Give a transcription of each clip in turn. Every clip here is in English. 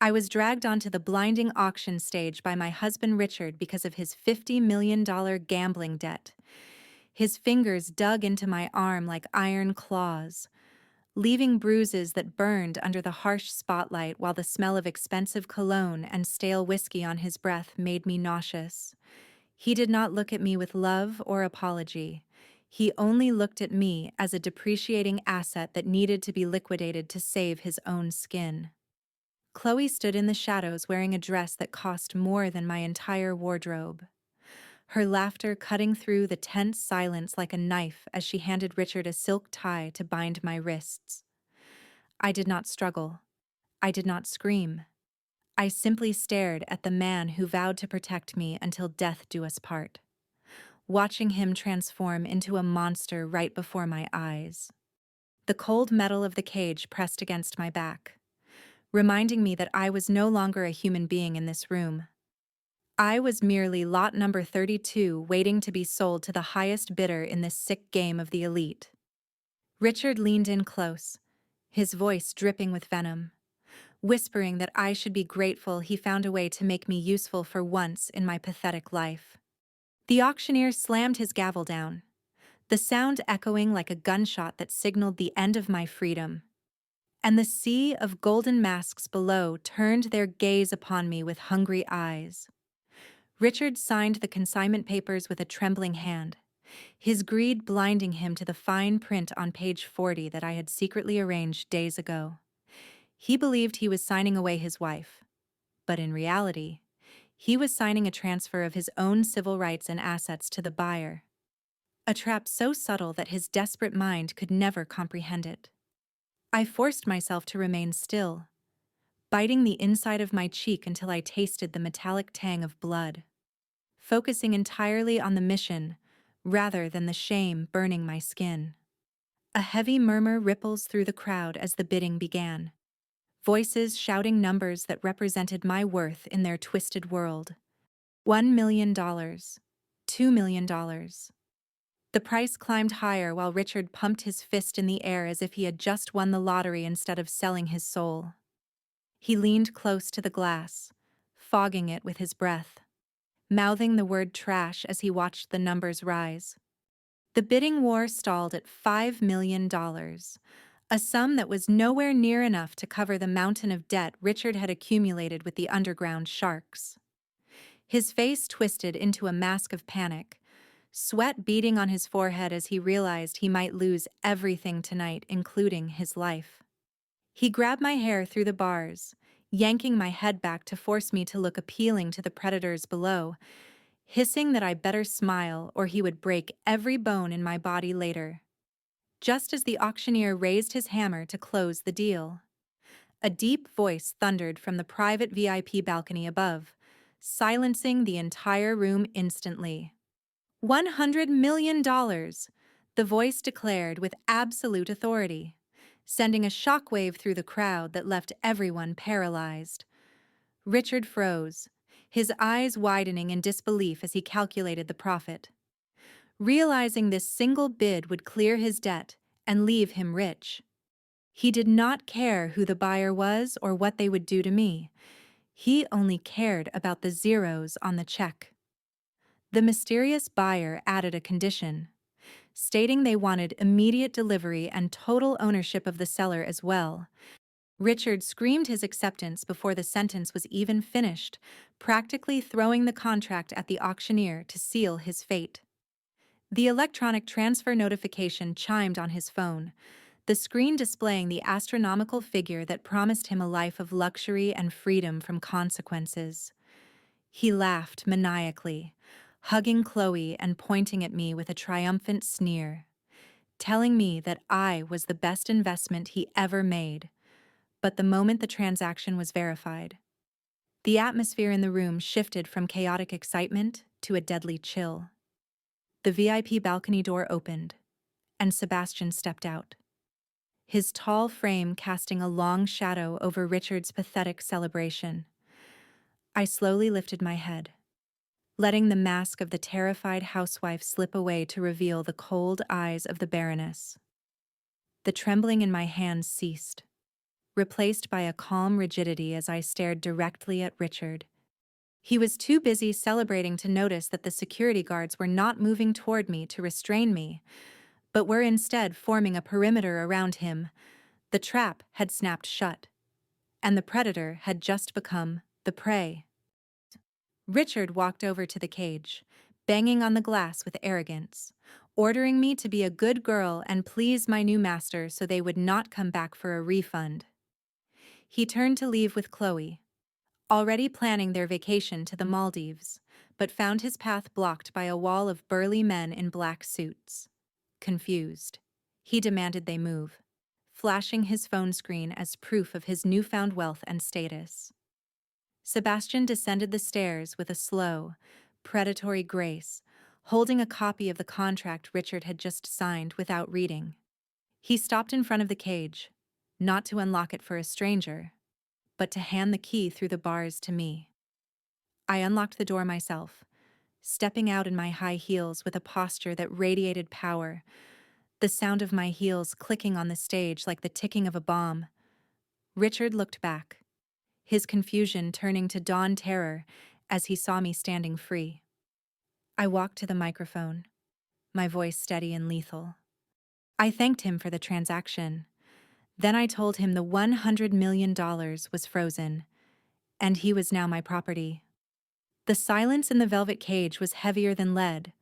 I was dragged onto the blinding auction stage by my husband Richard because of his $50 million gambling debt. His fingers dug into my arm like iron claws, leaving bruises that burned under the harsh spotlight while the smell of expensive cologne and stale whiskey on his breath made me nauseous. He did not look at me with love or apology. He only looked at me as a depreciating asset that needed to be liquidated to save his own skin. Chloe stood in the shadows wearing a dress that cost more than my entire wardrobe, her laughter cutting through the tense silence like a knife as she handed Richard a silk tie to bind my wrists. I did not struggle. I did not scream. I simply stared at the man who vowed to protect me until death do us part, watching him transform into a monster right before my eyes. The cold metal of the cage pressed against my back, reminding me that I was no longer a human being in this room. I was merely lot number 32 waiting to be sold to the highest bidder in this sick game of the elite. Richard leaned in close, his voice dripping with venom, whispering that I should be grateful he found a way to make me useful for once in my pathetic life. The auctioneer slammed his gavel down, the sound echoing like a gunshot that signaled the end of my freedom. And the sea of golden masks below turned their gaze upon me with hungry eyes. Richard signed the consignment papers with a trembling hand, his greed blinding him to the fine print on page 40 that I had secretly arranged days ago. He believed he was signing away his wife, but in reality, he was signing a transfer of his own civil rights and assets to the buyer, a trap so subtle that his desperate mind could never comprehend it. I forced myself to remain still, biting the inside of my cheek until I tasted the metallic tang of blood, focusing entirely on the mission rather than the shame burning my skin. A heavy murmur ripples through the crowd as the bidding began, voices shouting numbers that represented my worth in their twisted world. $1 million, $2 million. The price climbed higher while Richard pumped his fist in the air as if he had just won the lottery instead of selling his soul. He leaned close to the glass, fogging it with his breath, mouthing the word trash as he watched the numbers rise. The bidding war stalled at $5 million, a sum that was nowhere near enough to cover the mountain of debt Richard had accumulated with the underground sharks. His face twisted into a mask of panic, sweat beading on his forehead as he realized he might lose everything tonight, including his life. He grabbed my hair through the bars, yanking my head back to force me to look appealing to the predators below, hissing that I better smile or he would break every bone in my body later. Just as the auctioneer raised his hammer to close the deal, a deep voice thundered from the private VIP balcony above, silencing the entire room instantly. $100 million, the voice declared with absolute authority, sending a shockwave through the crowd that left everyone paralyzed. Richard froze, his eyes widening in disbelief as he calculated the profit. Realizing this single bid would clear his debt and leave him rich. He did not care who the buyer was or what they would do to me. He only cared about the zeros on the check. The mysterious buyer added a condition, stating they wanted immediate delivery and total ownership of the seller as well. Richard screamed his acceptance before the sentence was even finished, practically throwing the contract at the auctioneer to seal his fate. The electronic transfer notification chimed on his phone, the screen displaying the astronomical figure that promised him a life of luxury and freedom from consequences. He laughed maniacally, hugging Chloe and pointing at me with a triumphant sneer, telling me that I was the best investment he ever made. But the moment the transaction was verified, the atmosphere in the room shifted from chaotic excitement to a deadly chill. The VIP balcony door opened, and Sebastian stepped out, his tall frame casting a long shadow over Richard's pathetic celebration. I slowly lifted my head, letting the mask of the terrified housewife slip away to reveal the cold eyes of the Baroness. The trembling in my hands ceased, replaced by a calm rigidity as I stared directly at Richard. He was too busy celebrating to notice that the security guards were not moving toward me to restrain me, but were instead forming a perimeter around him. The trap had snapped shut, and the predator had just become the prey. Richard walked over to the cage, banging on the glass with arrogance, ordering me to be a good girl and please my new master so they would not come back for a refund. He turned to leave with Chloe, already planning their vacation to the Maldives, but found his path blocked by a wall of burly men in black suits. Confused, he demanded they move, flashing his phone screen as proof of his newfound wealth and status. Sebastian descended the stairs with a slow, predatory grace, holding a copy of the contract Richard had just signed without reading. He stopped in front of the cage, not to unlock it for a stranger, but to hand the key through the bars to me. I unlocked the door myself, stepping out in my high heels with a posture that radiated power, the sound of my heels clicking on the stage like the ticking of a bomb. Richard looked back, his confusion turning to dawn terror as he saw me standing free. I walked to the microphone, my voice steady and lethal. I thanked him for the transaction. Then I told him the $100 million was frozen, and he was now my property. The silence in the velvet cage was heavier than lead,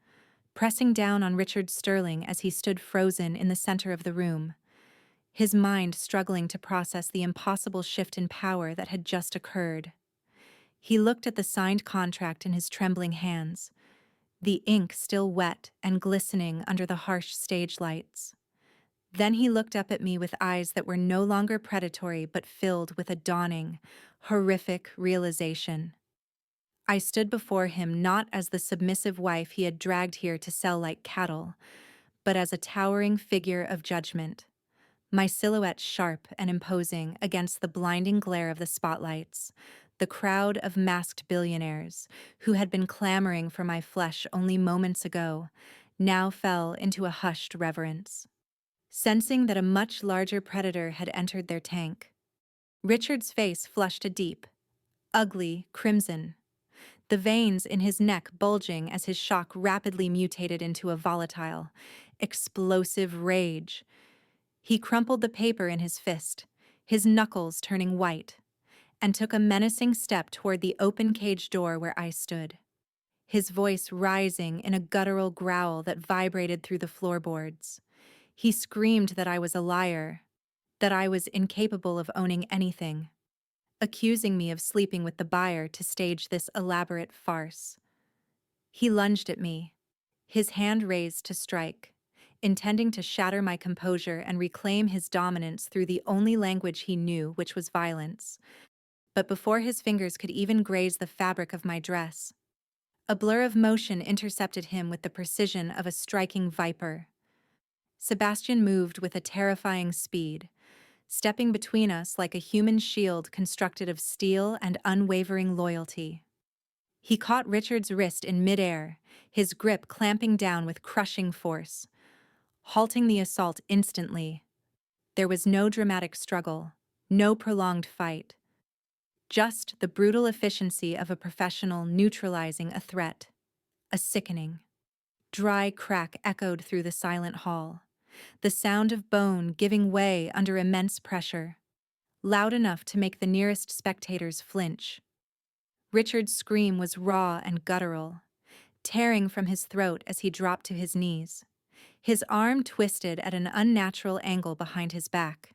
pressing down on Richard Sterling as he stood frozen in the center of the room, his mind struggling to process the impossible shift in power that had just occurred. He looked at the signed contract in his trembling hands, the ink still wet and glistening under the harsh stage lights. Then he looked up at me with eyes that were no longer predatory but filled with a dawning, horrific realization. I stood before him not as the submissive wife he had dragged here to sell like cattle, but as a towering figure of judgment, my silhouette sharp and imposing against the blinding glare of the spotlights, the crowd of masked billionaires who had been clamoring for my flesh only moments ago now fell into a hushed reverence, sensing that a much larger predator had entered their tank. Richard's face flushed a deep, ugly crimson, the veins in his neck bulging as his shock rapidly mutated into a volatile, explosive rage. He crumpled the paper in his fist, his knuckles turning white, and took a menacing step toward the open cage door where I stood, his voice rising in a guttural growl that vibrated through the floorboards. He screamed that I was a liar, that I was incapable of owning anything, accusing me of sleeping with the buyer to stage this elaborate farce. He lunged at me, his hand raised to strike, intending to shatter my composure and reclaim his dominance through the only language he knew, which was violence. But before his fingers could even graze the fabric of my dress, a blur of motion intercepted him with the precision of a striking viper. Sebastian moved with a terrifying speed, stepping between us like a human shield constructed of steel and unwavering loyalty. He caught Richard's wrist in midair, his grip clamping down with crushing force, halting the assault instantly. There was no dramatic struggle, no prolonged fight, just the brutal efficiency of a professional neutralizing a threat. A sickening, dry crack echoed through the silent hall, the sound of bone giving way under immense pressure, loud enough to make the nearest spectators flinch. Richard's scream was raw and guttural, tearing from his throat as he dropped to his knees, his arm twisted at an unnatural angle behind his back.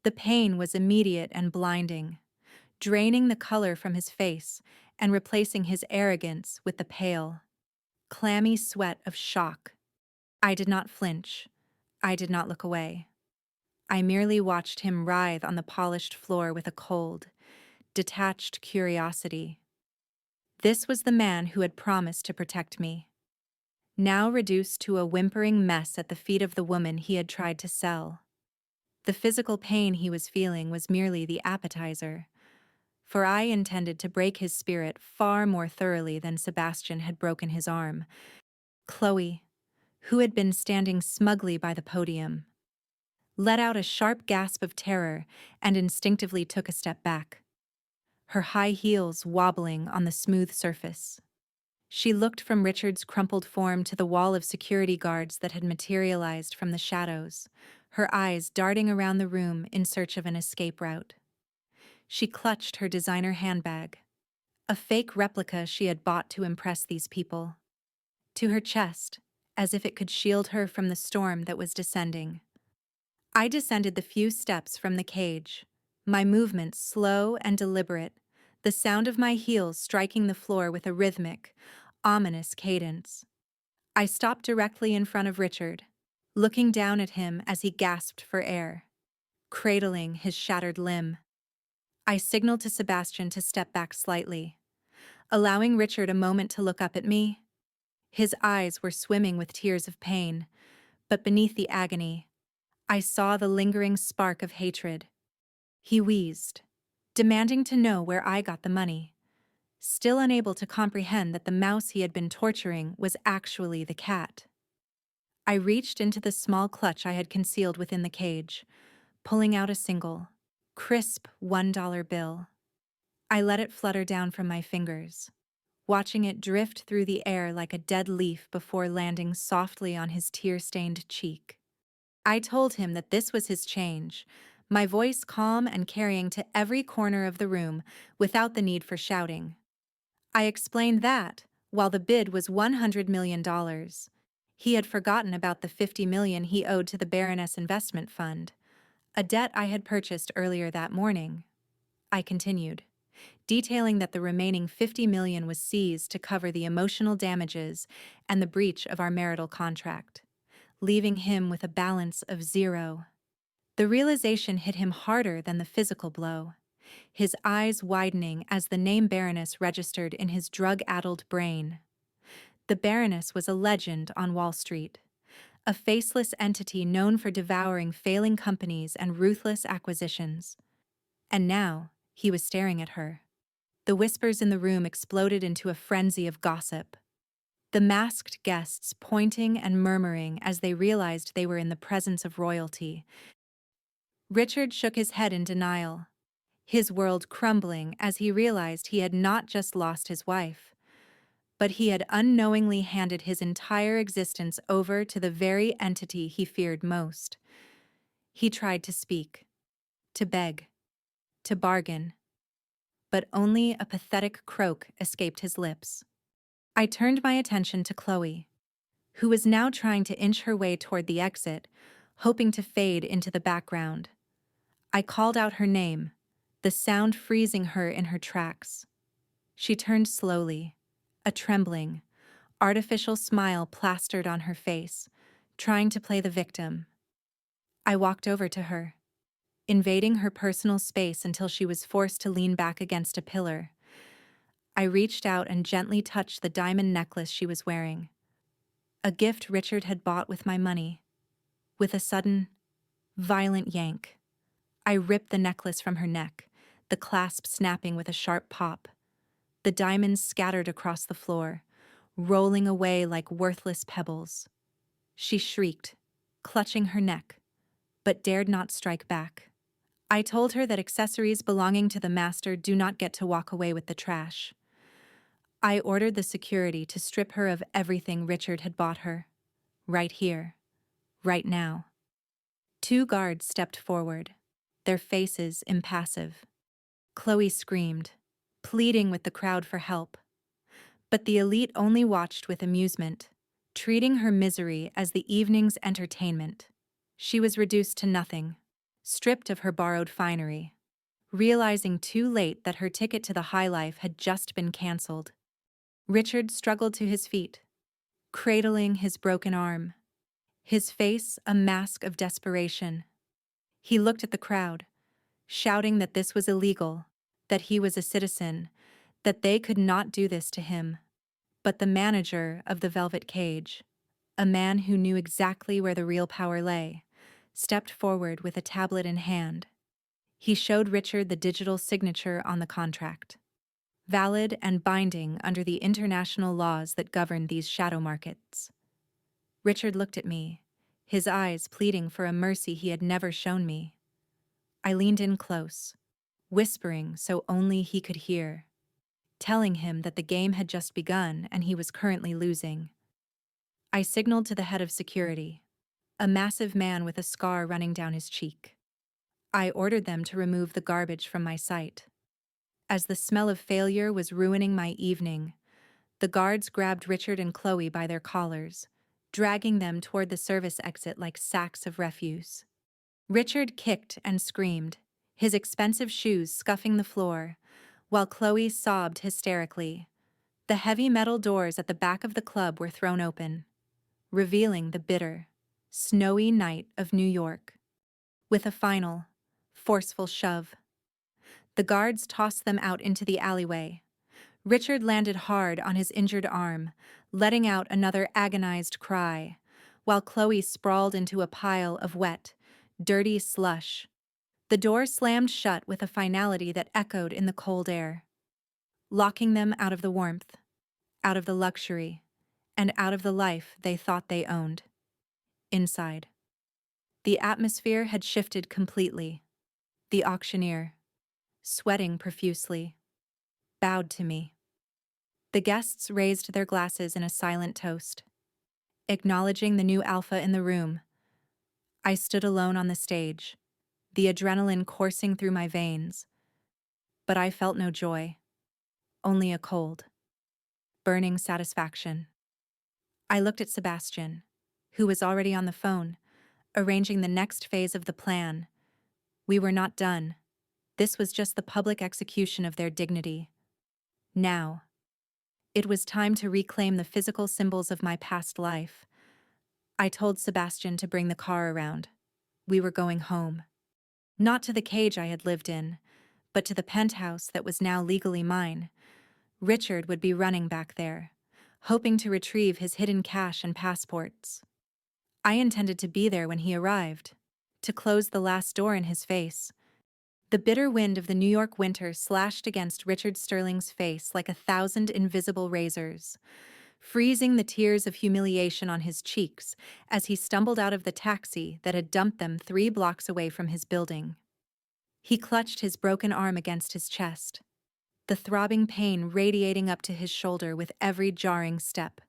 The pain was immediate and blinding, draining the color from his face and replacing his arrogance with the pale, clammy sweat of shock. I did not flinch. I did not look away. I merely watched him writhe on the polished floor with a cold, detached curiosity. This was the man who had promised to protect me, now reduced to a whimpering mess at the feet of the woman he had tried to sell. The physical pain he was feeling was merely the appetizer, for I intended to break his spirit far more thoroughly than Sebastian had broken his arm. Chloe, who had been standing smugly by the podium, let out a sharp gasp of terror, and instinctively took a step back, her high heels wobbling on the smooth surface. She looked from Richard's crumpled form to the wall of security guards that had materialized from the shadows, her eyes darting around the room in search of an escape route. She clutched her designer handbag, a fake replica she had bought to impress these people, to her chest, as if it could shield her from the storm that was descending. I descended the few steps from the cage, my movements slow and deliberate, the sound of my heels striking the floor with a rhythmic, ominous cadence. I stopped directly in front of Richard, looking down at him as he gasped for air, cradling his shattered limb. I signaled to Sebastian to step back slightly, allowing Richard a moment to look up at me. His eyes were swimming with tears of pain, but beneath the agony, I saw the lingering spark of hatred. He wheezed, demanding to know where I got the money, still unable to comprehend that the mouse he had been torturing was actually the cat. I reached into the small clutch I had concealed within the cage, pulling out a single, crisp $1 bill. I let it flutter down from my fingers, watching it drift through the air like a dead leaf before landing softly on his tear-stained cheek. I told him that this was his change, my voice calm and carrying to every corner of the room without the need for shouting. I explained that, while the bid was $100 million, he had forgotten about the $50 million he owed to the Baroness Investment Fund, a debt I had purchased earlier that morning. I continued, detailing that the remaining $50 million was seized to cover the emotional damages and the breach of our marital contract, leaving him with a balance of zero. The realization hit him harder than the physical blow, his eyes widening as the name Baroness registered in his drug-addled brain. The Baroness was a legend on Wall Street, a faceless entity known for devouring failing companies and ruthless acquisitions. And now, he was staring at her. The whispers in the room exploded into a frenzy of gossip, the masked guests pointing and murmuring as they realized they were in the presence of royalty. Richard shook his head in denial, his world crumbling as he realized he had not just lost his wife, but he had unknowingly handed his entire existence over to the very entity he feared most. He tried to speak, to beg, to bargain, but only a pathetic croak escaped his lips. I turned my attention to Chloe, who was now trying to inch her way toward the exit, hoping to fade into the background. I called out her name, the sound freezing her in her tracks. She turned slowly, a trembling, artificial smile plastered on her face, trying to play the victim. I walked over to her, invading her personal space until she was forced to lean back against a pillar. I reached out and gently touched the diamond necklace she was wearing, a gift Richard had bought with my money. With a sudden, violent yank, I ripped the necklace from her neck, the clasp snapping with a sharp pop. The diamonds scattered across the floor, rolling away like worthless pebbles. She shrieked, clutching her neck, but dared not strike back. I told her that accessories belonging to the master do not get to walk away with the trash. I ordered the security to strip her of everything Richard had bought her. Right here, right now. 2 guards stepped forward, their faces impassive. Chloe screamed, pleading with the crowd for help. But the elite only watched with amusement, treating her misery as the evening's entertainment. She was reduced to nothing, stripped of her borrowed finery, realizing too late that her ticket to the high life had just been canceled. Richard struggled to his feet, cradling his broken arm, his face a mask of desperation. He looked at the crowd, shouting that this was illegal, that he was a citizen, that they could not do this to him. But the manager of the velvet cage, a man who knew exactly where the real power lay, stepped forward with a tablet in hand. He showed Richard the digital signature on the contract, valid and binding under the international laws that govern these shadow markets. Richard looked at me, his eyes pleading for a mercy he had never shown me. I leaned in close, whispering so only he could hear, telling him that the game had just begun and he was currently losing. I signaled to the head of security, a massive man with a scar running down his cheek. I ordered them to remove the garbage from my sight. As the smell of failure was ruining my evening, the guards grabbed Richard and Chloe by their collars, dragging them toward the service exit like sacks of refuse. Richard kicked and screamed, his expensive shoes scuffing the floor, while Chloe sobbed hysterically. The heavy metal doors at the back of the club were thrown open, revealing the bitter, snowy night of New York. With a final, forceful shove, the guards tossed them out into the alleyway. Richard landed hard on his injured arm, letting out another agonized cry, while Chloe sprawled into a pile of wet, dirty slush. The door slammed shut with a finality that echoed in the cold air, locking them out of the warmth, out of the luxury, and out of the life they thought they owned. Inside, the atmosphere had shifted completely. The auctioneer, sweating profusely, bowed to me. The guests raised their glasses in a silent toast, acknowledging the new alpha in the room. I stood alone on the stage, the adrenaline coursing through my veins. But I felt no joy, only a cold, burning satisfaction. I looked at Sebastian, who was already on the phone, arranging the next phase of the plan. We were not done. This was just the public execution of their dignity. Now, it was time to reclaim the physical symbols of my past life. I told Sebastian to bring the car around. We were going home. Not to the cage I had lived in, but to the penthouse that was now legally mine. Richard would be running back there, hoping to retrieve his hidden cash and passports. I intended to be there when he arrived, to close the last door in his face. The bitter wind of the New York winter slashed against Richard Sterling's face like 1,000 invisible razors, freezing the tears of humiliation on his cheeks as he stumbled out of the taxi that had dumped them 3 blocks away from his building. He clutched his broken arm against his chest, the throbbing pain radiating up to his shoulder with every jarring step,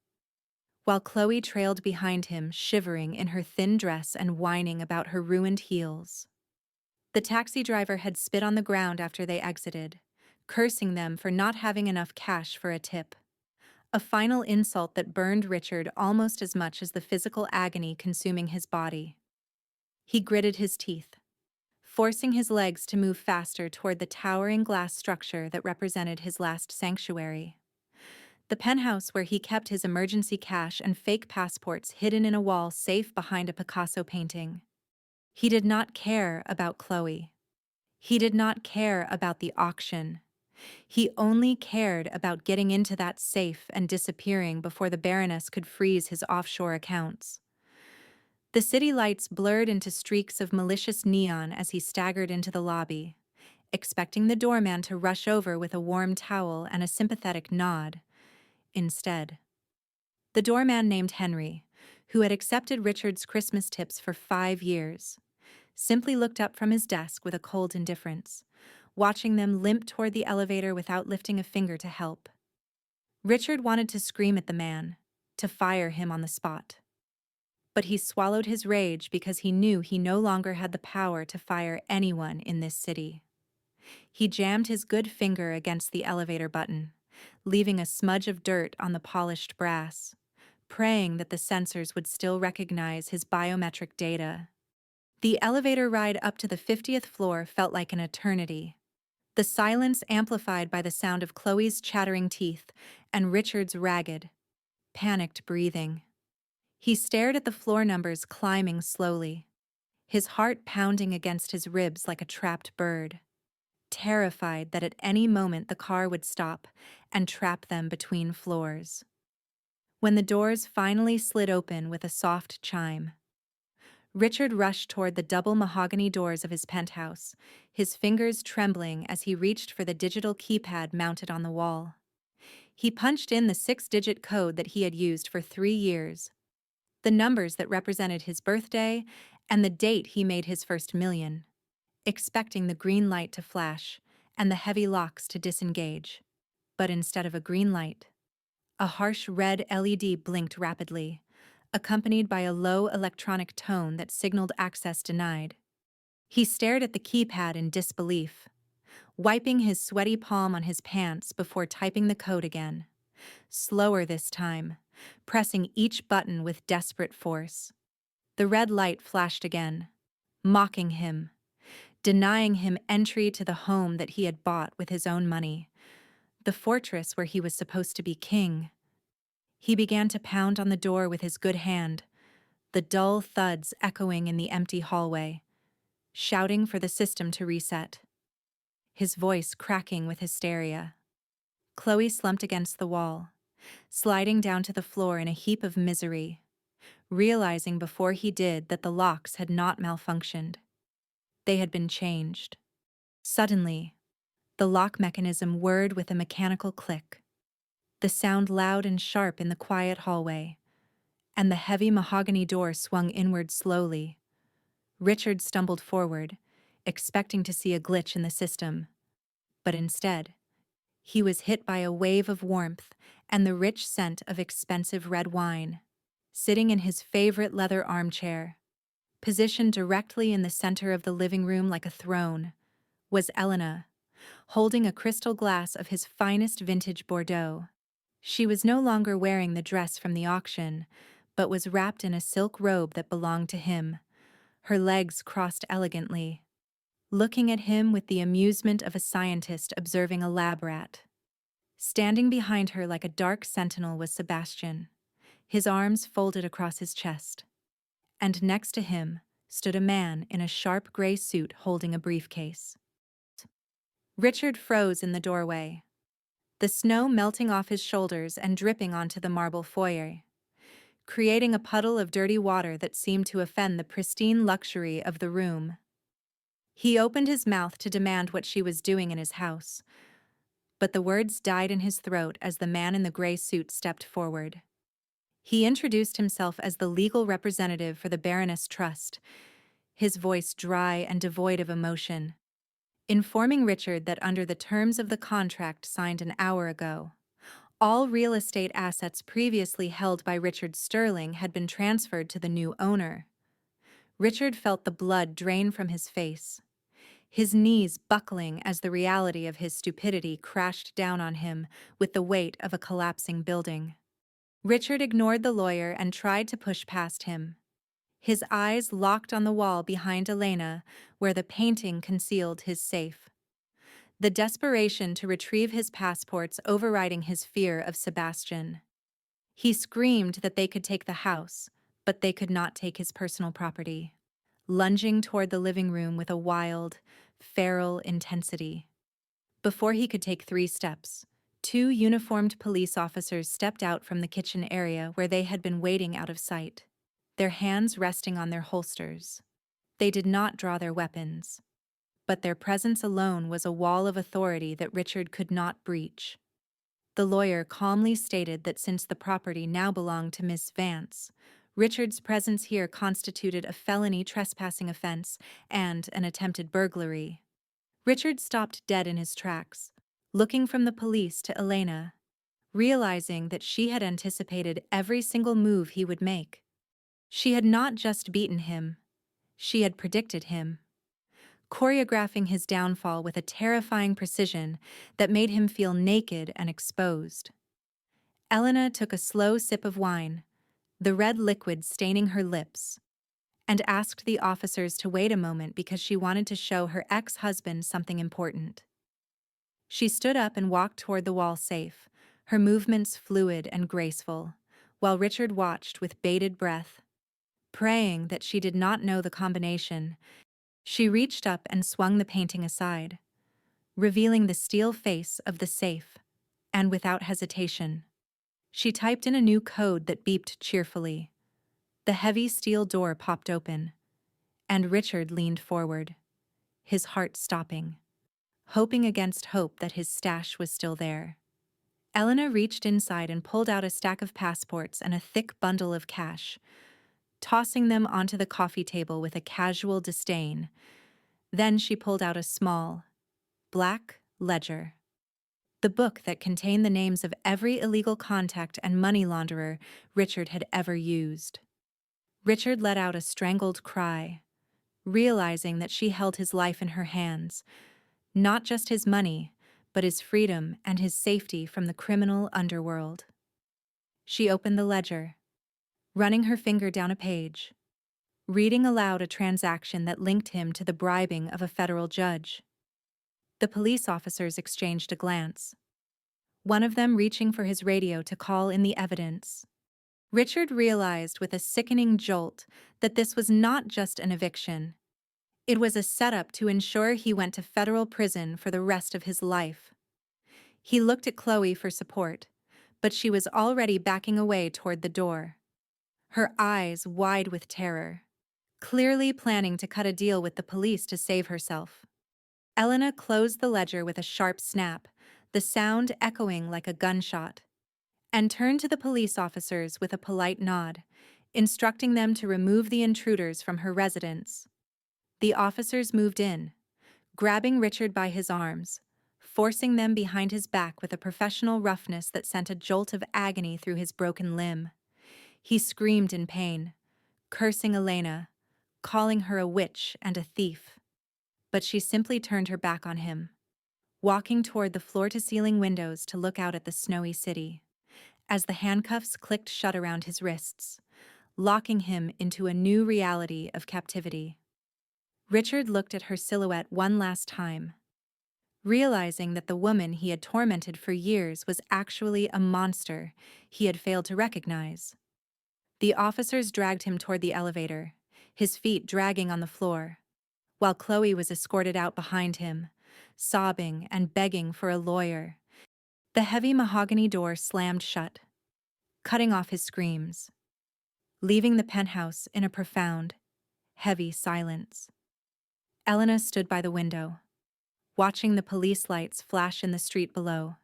while Chloe trailed behind him, shivering in her thin dress and whining about her ruined heels. The taxi driver had spit on the ground after they exited, cursing them for not having enough cash for a tip. A final insult that burned Richard almost as much as the physical agony consuming his body. He gritted his teeth, forcing his legs to move faster toward the towering glass structure that represented his last sanctuary. The penthouse where he kept his emergency cash and fake passports hidden in a wall safe behind a Picasso painting. He did not care about Chloe. He did not care about the auction. He only cared about getting into that safe and disappearing before the Baroness could freeze his offshore accounts. The city lights blurred into streaks of malicious neon as he staggered into the lobby, expecting the doorman to rush over with a warm towel and a sympathetic nod. Instead, the doorman named Henry, who had accepted Richard's Christmas tips for 5 years, simply looked up from his desk with a cold indifference, watching them limp toward the elevator without lifting a finger to help. Richard wanted to scream at the man, to fire him on the spot. But he swallowed his rage because he knew he no longer had the power to fire anyone in this city. He jammed his good finger against the elevator button, leaving a smudge of dirt on the polished brass, praying that the sensors would still recognize his biometric data. The elevator ride up to the 50th floor felt like an eternity. The silence amplified by the sound of Chloe's chattering teeth and Richard's ragged, panicked breathing. He stared at the floor numbers climbing slowly, his heart pounding against his ribs like a trapped bird, terrified that at any moment the car would stop and trap them between floors. When the doors finally slid open with a soft chime, Richard rushed toward the double mahogany doors of his penthouse, his fingers trembling as he reached for the digital keypad mounted on the wall. He punched in the 6-digit code that he had used for 3 years. the numbers that represented his birthday, and the date he made his first million, expecting the green light to flash and the heavy locks to disengage. But instead of a green light, a harsh red LED blinked rapidly, accompanied by a low electronic tone that signaled access denied. He stared at the keypad in disbelief, wiping his sweaty palm on his pants before typing the code again, slower this time, pressing each button with desperate force. The red light flashed again, mocking him, denying him entry to the home that he had bought with his own money, the fortress where he was supposed to be king. He began to pound on the door with his good hand, the dull thuds echoing in the empty hallway, shouting for the system to reset, his voice cracking with hysteria. Chloe slumped against the wall, sliding down to the floor in a heap of misery, realizing before he did that the locks had not malfunctioned. They had been changed. Suddenly, the lock mechanism whirred with a mechanical click, the sound loud and sharp in the quiet hallway, and the heavy mahogany door swung inward slowly. Richard stumbled forward, expecting to see a glitch in the system, but instead, he was hit by a wave of warmth and the rich scent of expensive red wine. Sitting in his favorite leather armchair, positioned directly in the center of the living room like a throne, was Elena, holding a crystal glass of his finest vintage Bordeaux. She was no longer wearing the dress from the auction, but was wrapped in a silk robe that belonged to him, her legs crossed elegantly, looking at him with the amusement of a scientist observing a lab rat. Standing behind her like a dark sentinel was Sebastian, his arms folded across his chest. And next to him stood a man in a sharp gray suit holding a briefcase. Richard froze in the doorway, the snow melting off his shoulders and dripping onto the marble foyer, creating a puddle of dirty water that seemed to offend the pristine luxury of the room. He opened his mouth to demand what she was doing in his house, but the words died in his throat as the man in the gray suit stepped forward. He introduced himself as the legal representative for the Baroness Trust, his voice dry and devoid of emotion, informing Richard that under the terms of the contract signed an hour ago, all real estate assets previously held by Richard Sterling had been transferred to the new owner. Richard felt the blood drain from his face, his knees buckling as the reality of his stupidity crashed down on him with the weight of a collapsing building. Richard ignored the lawyer and tried to push past him, his eyes locked on the wall behind Elena, where the painting concealed his safe. The desperation to retrieve his passports overriding his fear of Sebastian. He screamed that they could take the house, but they could not take his personal property, lunging toward the living room with a wild, feral intensity. Before he could take 3 steps, 2 uniformed police officers stepped out from the kitchen area where they had been waiting out of sight, their hands resting on their holsters. They did not draw their weapons, but their presence alone was a wall of authority that Richard could not breach. The lawyer calmly stated that since the property now belonged to Miss Vance, Richard's presence here constituted a felony trespassing offense and an attempted burglary. Richard stopped dead in his tracks, looking from the police to Elena, realizing that she had anticipated every single move he would make. She had not just beaten him, she had predicted him, choreographing his downfall with a terrifying precision that made him feel naked and exposed. Elena took a slow sip of wine, the red liquid staining her lips, and asked the officers to wait a moment because she wanted to show her ex-husband something important. She stood up and walked toward the wall safe, her movements fluid and graceful, while Richard watched with bated breath. Praying that she did not know the combination, she reached up and swung the painting aside, revealing the steel face of the safe, and without hesitation, she typed in a new code that beeped cheerfully. The heavy steel door popped open, and Richard leaned forward, his heart stopping, hoping against hope that his stash was still there. Elena reached inside and pulled out a stack of passports and a thick bundle of cash, tossing them onto the coffee table with a casual disdain. Then she pulled out a small, black ledger. The book that contained the names of every illegal contact and money launderer Richard had ever used. Richard let out a strangled cry, realizing that she held his life in her hands, not just his money, but his freedom and his safety from the criminal underworld. She opened the ledger, running her finger down a page, reading aloud a transaction that linked him to the bribing of a federal judge. The police officers exchanged a glance, one of them reaching for his radio to call in the evidence. Richard realized with a sickening jolt that this was not just an eviction. It was a setup to ensure he went to federal prison for the rest of his life. He looked at Chloe for support, but she was already backing away toward the door, her eyes wide with terror, clearly planning to cut a deal with the police to save herself. Elena closed the ledger with a sharp snap, the sound echoing like a gunshot, and turned to the police officers with a polite nod, instructing them to remove the intruders from her residence. The officers moved in, grabbing Richard by his arms, forcing them behind his back with a professional roughness that sent a jolt of agony through his broken limb. He screamed in pain, cursing Elena, calling her a witch and a thief. But she simply turned her back on him, walking toward the floor-to-ceiling windows to look out at the snowy city, as the handcuffs clicked shut around his wrists, locking him into a new reality of captivity. Richard looked at her silhouette one last time, realizing that the woman he had tormented for years was actually a monster he had failed to recognize. The officers dragged him toward the elevator, his feet dragging on the floor, while Chloe was escorted out behind him, sobbing and begging for a lawyer. The heavy mahogany door slammed shut, cutting off his screams, leaving the penthouse in a profound, heavy silence. Elena stood by the window, watching the police lights flash in the street below,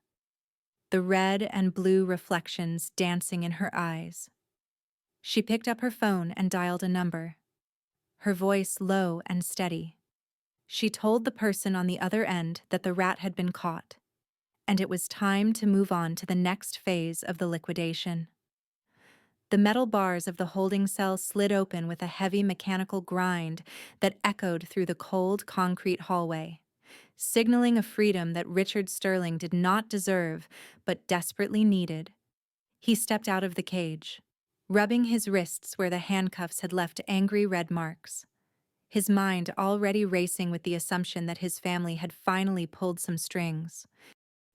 the red and blue reflections dancing in her eyes. She picked up her phone and dialed a number, her voice low and steady. She told the person on the other end that the rat had been caught, and it was time to move on to the next phase of the liquidation. The metal bars of the holding cell slid open with a heavy mechanical grind that echoed through the cold concrete hallway, signaling a freedom that Richard Sterling did not deserve but desperately needed. He stepped out of the cage, rubbing his wrists where the handcuffs had left angry red marks, his mind already racing with the assumption that his family had finally pulled some strings.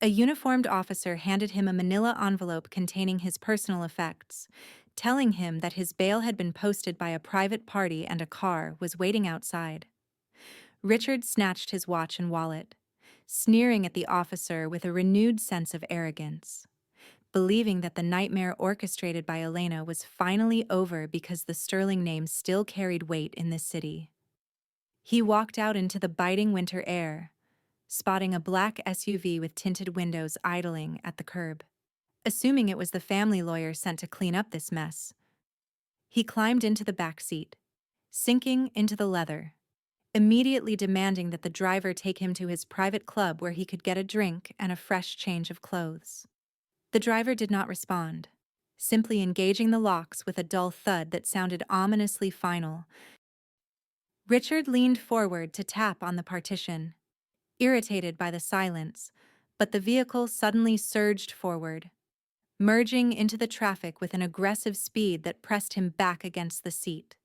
A uniformed officer handed him a manila envelope containing his personal effects, telling him that his bail had been posted by a private party and a car was waiting outside. Richard snatched his watch and wallet, sneering at the officer with a renewed sense of arrogance, believing that the nightmare orchestrated by Elena was finally over because the Sterling name still carried weight in this city. He walked out into the biting winter air, spotting a black SUV with tinted windows idling at the curb. Assuming it was the family lawyer sent to clean up this mess, he climbed into the back seat, sinking into the leather, immediately demanding that the driver take him to his private club where he could get a drink and a fresh change of clothes. The driver did not respond, simply engaging the locks with a dull thud that sounded ominously final. Richard leaned forward to tap on the partition, irritated by the silence, but the vehicle suddenly surged forward, merging into the traffic with an aggressive speed that pressed him back against the seat.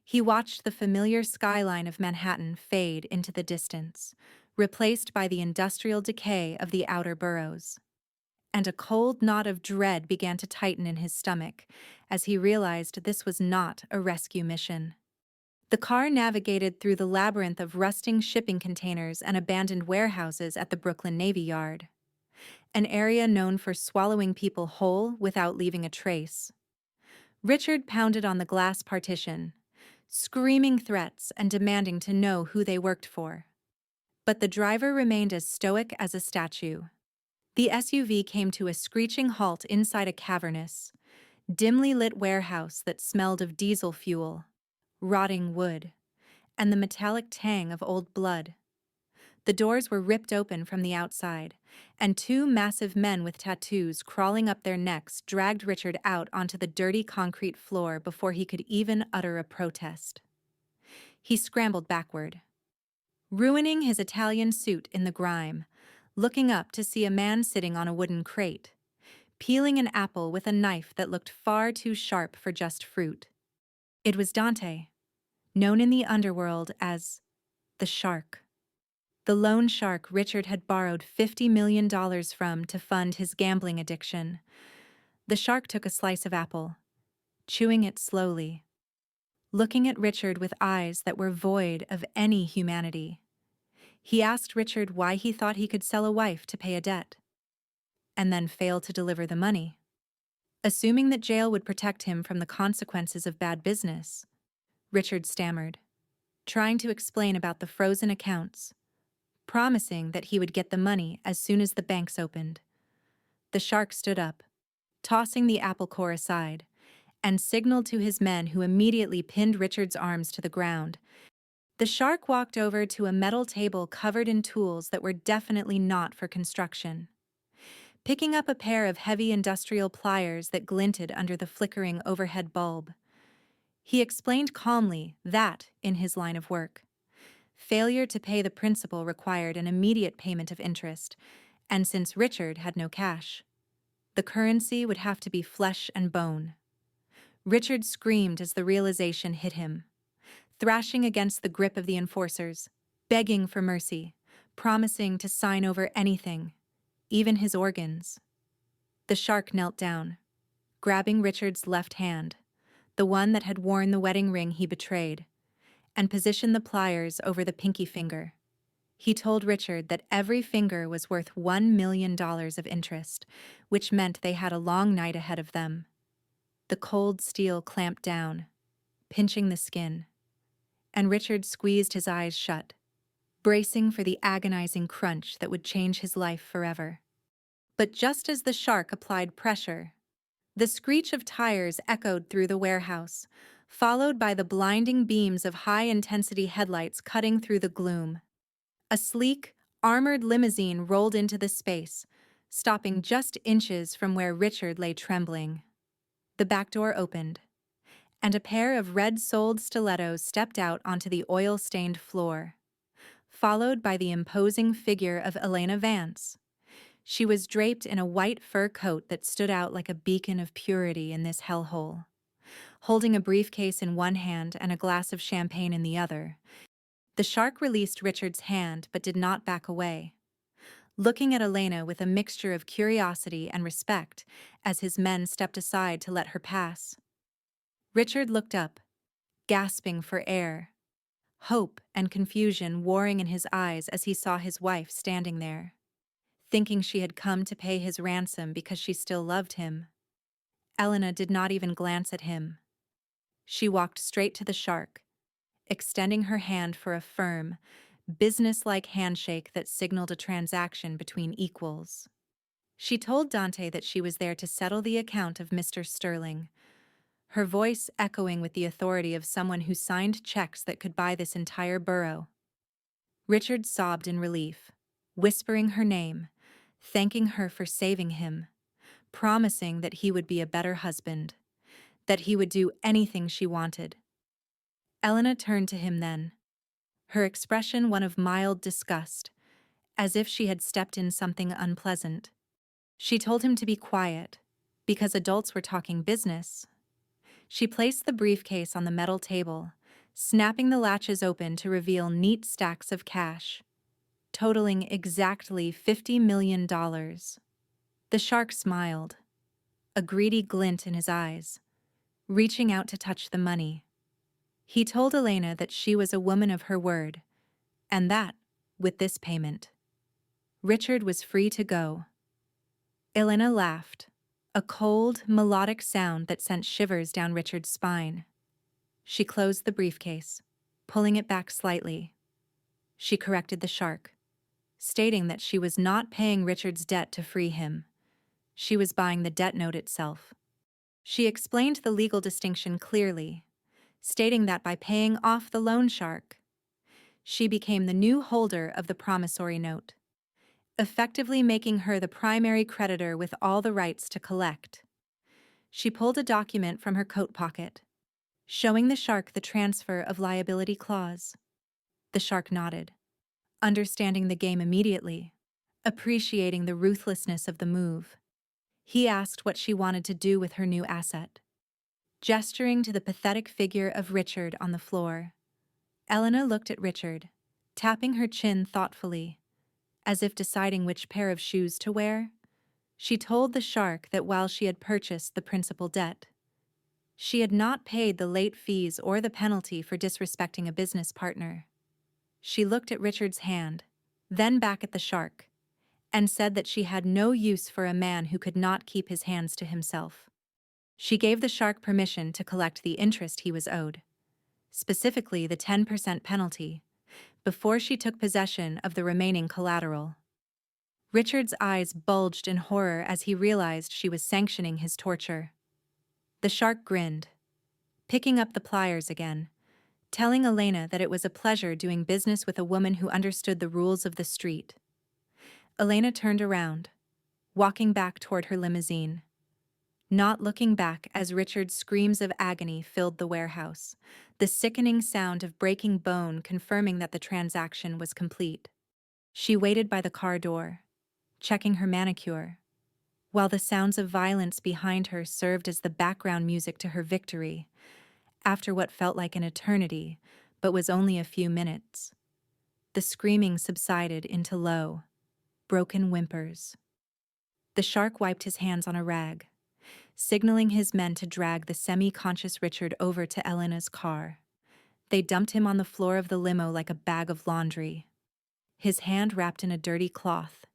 He watched the familiar skyline of Manhattan fade into the distance, replaced by the industrial decay of the outer boroughs. And a cold knot of dread began to tighten in his stomach as he realized this was not a rescue mission. The car navigated through the labyrinth of rusting shipping containers and abandoned warehouses at the Brooklyn Navy Yard, an area known for swallowing people whole without leaving a trace. Richard pounded on the glass partition, screaming threats and demanding to know who they worked for. But the driver remained as stoic as a statue. The SUV came to a screeching halt inside a cavernous, Dimly lit warehouse that smelled of diesel fuel, rotting wood, and the metallic tang of old blood. The doors were ripped open from the outside, and two massive men with tattoos crawling up their necks dragged Richard out onto the dirty concrete floor before he could even utter a protest. He scrambled backward, ruining his Italian suit in the grime, looking up to see a man sitting on a wooden crate, peeling an apple with a knife that looked far too sharp for just fruit. It was Dante, known in the underworld as the Shark. The loan shark Richard had borrowed $50 million from to fund his gambling addiction. The shark took a slice of apple, chewing it slowly, looking at Richard with eyes that were void of any humanity. He asked Richard why he thought he could sell a wife to pay a debt, and then fail to deliver the money. Assuming that jail would protect him from the consequences of bad business, Richard stammered, trying to explain about the frozen accounts, promising that he would get the money as soon as the banks opened. The shark stood up, tossing the apple core aside, and signaled to his men, who immediately pinned Richard's arms to the ground. The shark walked over to a metal table covered in tools that were definitely not for construction. Picking up a pair of heavy industrial pliers that glinted under the flickering overhead bulb, he explained calmly that, in his line of work, failure to pay the principal required an immediate payment of interest, and since Richard had no cash, the currency would have to be flesh and bone. Richard screamed as the realization hit him, thrashing against the grip of the enforcers, begging for mercy, promising to sign over anything, even his organs. The shark knelt down, grabbing Richard's left hand, the one that had worn the wedding ring he betrayed, and positioned the pliers over the pinky finger. He told Richard that every finger was worth $1 million of interest, which meant they had a long night ahead of them. The cold steel clamped down, pinching the skin, and Richard squeezed his eyes shut, bracing for the agonizing crunch that would change his life forever. But just as the shark applied pressure, the screech of tires echoed through the warehouse, followed by the blinding beams of high-intensity headlights cutting through the gloom. A sleek, armored limousine rolled into the space, stopping just inches from where Richard lay trembling. The back door opened, and a pair of red-soled stilettos stepped out onto the oil-stained floor, followed by the imposing figure of Elena Vance. She was draped in a white fur coat that stood out like a beacon of purity in this hellhole. Holding a briefcase in one hand and a glass of champagne in the other, the shark released Richard's hand but did not back away, looking at Elena with a mixture of curiosity and respect as his men stepped aside to let her pass. Richard looked up, gasping for air, hope and confusion warring in his eyes as he saw his wife standing there, thinking she had come to pay his ransom because she still loved him. Elena did not even glance at him. She walked straight to the shark, extending her hand for a firm, businesslike handshake that signaled a transaction between equals. She told Dante that she was there to settle the account of Mr. Sterling, her voice echoing with the authority of someone who signed checks that could buy this entire borough. Richard sobbed in relief, whispering her name, thanking her for saving him, promising that he would be a better husband, that he would do anything she wanted. Elena turned to him then, her expression one of mild disgust, as if she had stepped in something unpleasant. She told him to be quiet, because adults were talking business. She placed the briefcase on the metal table, snapping the latches open to reveal neat stacks of cash, totaling exactly $50 million. The shark smiled, a greedy glint in his eyes, reaching out to touch the money. He told Elena that she was a woman of her word, and that, with this payment, Richard was free to go. Elena laughed, a cold, melodic sound that sent shivers down Richard's spine. She closed the briefcase, pulling it back slightly. She corrected the shark, stating that she was not paying Richard's debt to free him. She was buying the debt note itself. She explained the legal distinction clearly, stating that by paying off the loan shark, she became the new holder of the promissory note, effectively making her the primary creditor with all the rights to collect. She pulled a document from her coat pocket, showing the shark the transfer of liability clause. The shark nodded, understanding the game immediately, appreciating the ruthlessness of the move. He asked what she wanted to do with her new asset. Gesturing to the pathetic figure of Richard on the floor, Elena looked at Richard, tapping her chin thoughtfully, as if deciding which pair of shoes to wear. She told the shark that while she had purchased the principal debt, she had not paid the late fees or the penalty for disrespecting a business partner. She looked at Richard's hand, then back at the shark, and said that she had no use for a man who could not keep his hands to himself. She gave the shark permission to collect the interest he was owed, specifically the 10% penalty, before she took possession of the remaining collateral. Richard's eyes bulged in horror as he realized she was sanctioning his torture. The shark grinned, picking up the pliers again, telling Elena that it was a pleasure doing business with a woman who understood the rules of the street. Elena turned around, walking back toward her limousine, not looking back as Richard's screams of agony filled the warehouse, the sickening sound of breaking bone confirming that the transaction was complete. She waited by the car door, checking her manicure, while the sounds of violence behind her served as the background music to her victory, after what felt like an eternity, but was only a few minutes. The screaming subsided into low, broken whimpers. The shark wiped his hands on a rag, signaling his men to drag the semi-conscious Richard over to Elena's car. They dumped him on the floor of the limo like a bag of laundry, his hand wrapped in a dirty cloth,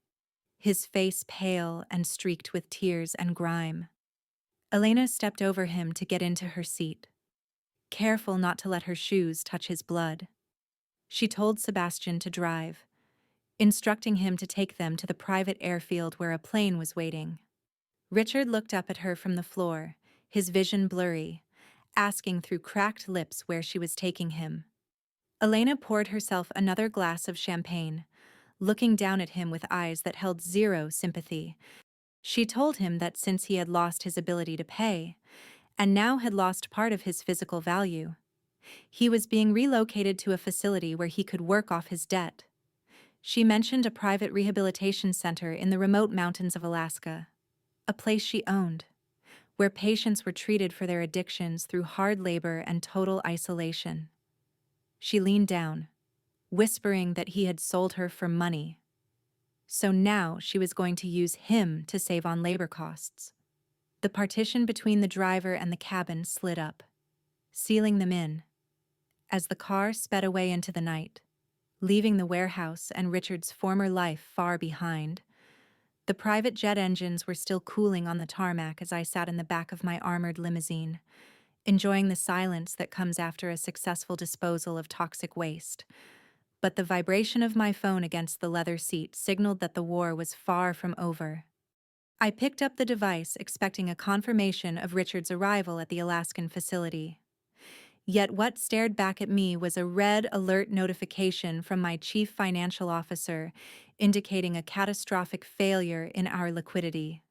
his face pale and streaked with tears and grime. Elena stepped over him to get into her seat, careful not to let her shoes touch his blood. She told Sebastian to drive, instructing him to take them to the private airfield where a plane was waiting. Richard looked up at her from the floor, his vision blurry, asking through cracked lips where she was taking him. Elena poured herself another glass of champagne, looking down at him with eyes that held zero sympathy. She told him that since he had lost his ability to pay, and now had lost part of his physical value, he was being relocated to a facility where he could work off his debt. She mentioned a private rehabilitation center in the remote mountains of Alaska, a place she owned, where patients were treated for their addictions through hard labor and total isolation. She leaned down, whispering that he had sold her for money. So now she was going to use him to save on labor costs. The partition between the driver and the cabin slid up, sealing them in, as the car sped away into the night, leaving the warehouse and Richard's former life far behind. The private jet engines were still cooling on the tarmac as I sat in the back of my armored limousine, enjoying the silence that comes after a successful disposal of toxic waste. But the vibration of my phone against the leather seat signaled that the war was far from over. I picked up the device expecting a confirmation of Richard's arrival at the Alaskan facility. Yet what stared back at me was a red alert notification from my chief financial officer indicating a catastrophic failure in our liquidity.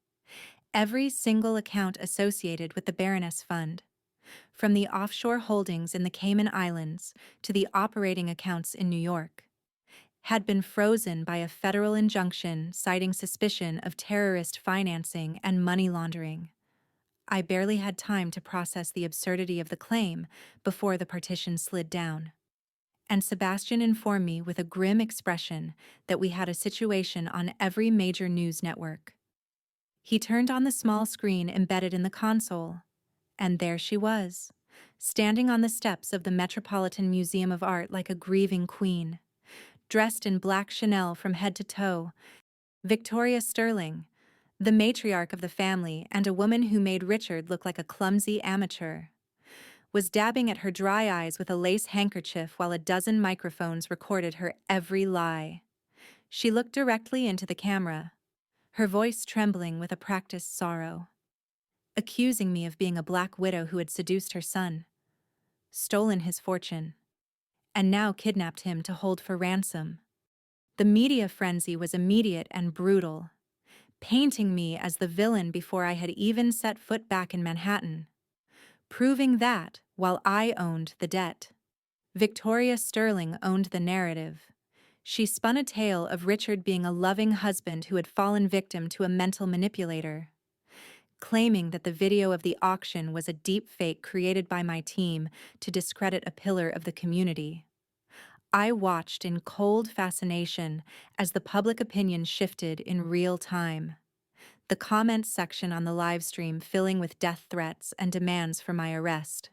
Every single account associated with the Baroness Fund, from the offshore holdings in the Cayman Islands to the operating accounts in New York, had been frozen by a federal injunction citing suspicion of terrorist financing and money laundering. I barely had time to process the absurdity of the claim before the partition slid down, and Sebastian informed me with a grim expression that we had a situation on every major news network. He turned on the small screen embedded in the console, and there she was, standing on the steps of the Metropolitan Museum of Art like a grieving queen, dressed in black Chanel from head to toe. Victoria Sterling, the matriarch of the family and a woman who made Richard look like a clumsy amateur, was dabbing at her dry eyes with a lace handkerchief while a dozen microphones recorded her every lie. She looked directly into the camera, her voice trembling with a practiced sorrow. accusing me of being a black widow who had seduced her son, stolen his fortune, and now kidnapped him to hold for ransom. The media frenzy was immediate and brutal, painting me as the villain before I had even set foot back in Manhattan, proving that, while I owned the debt, Victoria Sterling owned the narrative. She spun a tale of Richard being a loving husband who had fallen victim to a mental manipulator, claiming that the video of the auction was a deep fake created by my team to discredit a pillar of the community. I watched in cold fascination as the public opinion shifted in real time, the comments section on the livestream filling with death threats and demands for my arrest,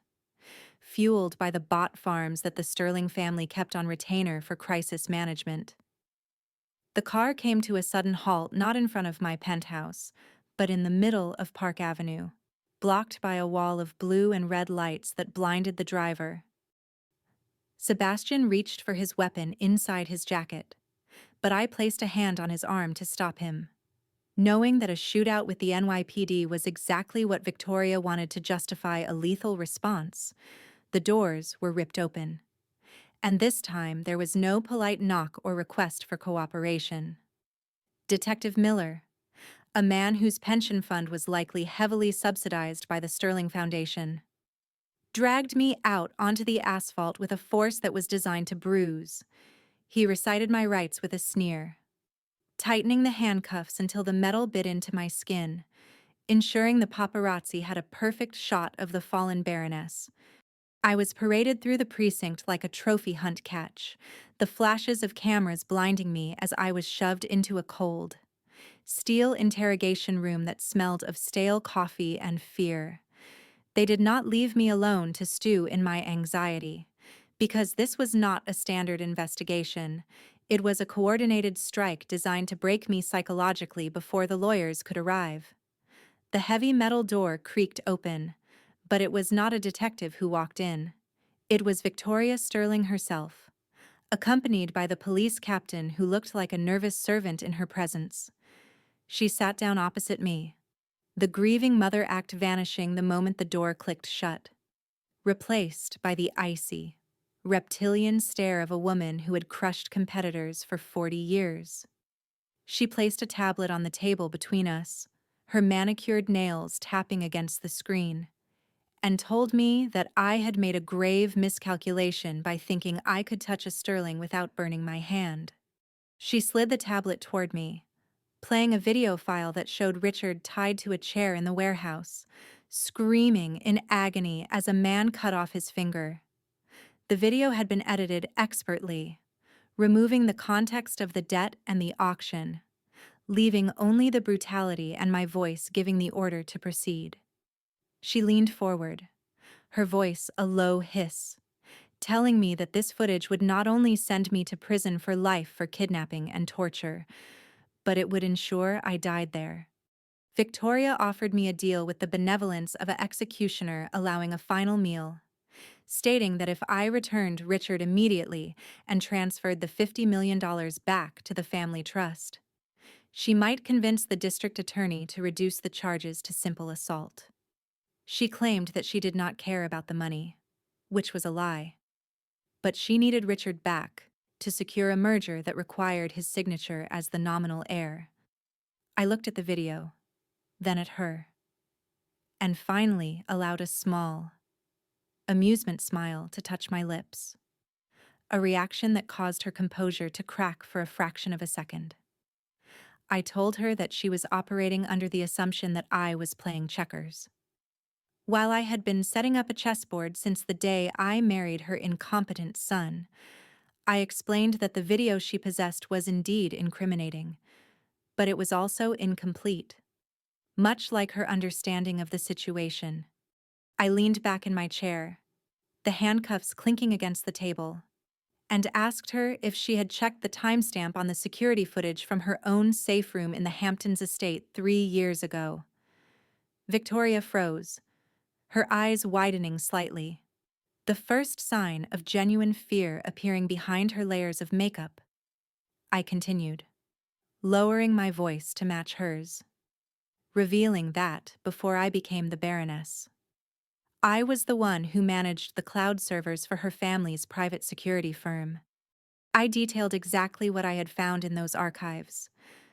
fueled by the bot farms that the Sterling family kept on retainer for crisis management. The car came to a sudden halt not in front of my penthouse, but in the middle of Park Avenue, blocked by a wall of blue and red lights that blinded the driver. Sebastian reached for his weapon inside his jacket, but I placed a hand on his arm to stop him. Knowing that a shootout with the NYPD was exactly what Victoria wanted to justify a lethal response, the doors were ripped open. And this time there was no polite knock or request for cooperation. Detective Miller, a man whose pension fund was likely heavily subsidized by the Sterling Foundation, dragged me out onto the asphalt with a force that was designed to bruise. He recited my rights with a sneer, tightening the handcuffs until the metal bit into my skin, ensuring the paparazzi had a perfect shot of the fallen Baroness. I was paraded through the precinct like a trophy hunt catch, the flashes of cameras blinding me as I was shoved into a cold, steel interrogation room that smelled of stale coffee and fear. They did not leave me alone to stew in my anxiety, because this was not a standard investigation. It was a coordinated strike designed to break me psychologically before the lawyers could arrive. The heavy metal door creaked open, but it was not a detective who walked in. It was Victoria Sterling herself, accompanied by the police captain who looked like a nervous servant in her presence. She sat down opposite me, the grieving mother act vanishing the moment the door clicked shut, replaced by the icy, reptilian stare of a woman who had crushed competitors for 40 years. She placed a tablet on the table between us, her manicured nails tapping against the screen, and told me that I had made a grave miscalculation by thinking I could touch a Sterling without burning my hand. She slid the tablet toward me, playing a video file that showed Richard tied to a chair in the warehouse, screaming in agony as a man cut off his finger. The video had been edited expertly, removing the context of the debt and the auction, leaving only the brutality and my voice giving the order to proceed. She leaned forward, her voice a low hiss, telling me that this footage would not only send me to prison for life for kidnapping and torture, but it would ensure I died there. Victoria offered me a deal with the benevolence of an executioner allowing a final meal, stating that if I returned Richard immediately and transferred the $50 million back to the family trust, she might convince the district attorney to reduce the charges to simple assault. She claimed that she did not care about the money, which was a lie. But she needed Richard back to secure a merger that required his signature as the nominal heir. I looked at the video, then at her, and finally allowed a small, amusement smile to touch my lips, a reaction that caused her composure to crack for a fraction of a second. I told her that she was operating under the assumption that I was playing checkers. While I had been setting up a chessboard since the day I married her incompetent son, I explained that the video she possessed was indeed incriminating, but it was also incomplete, much like her understanding of the situation. I leaned back in my chair, the handcuffs clinking against the table, and asked her if she had checked the timestamp on the security footage from her own safe room in the Hamptons estate 3 years ago. Victoria froze, her eyes widening slightly, the first sign of genuine fear appearing behind her layers of makeup. I continued, lowering my voice to match hers. revealing that, before I became the Baroness, I was the one who managed the cloud servers for her family's private security firm. I detailed exactly what I had found in those archives,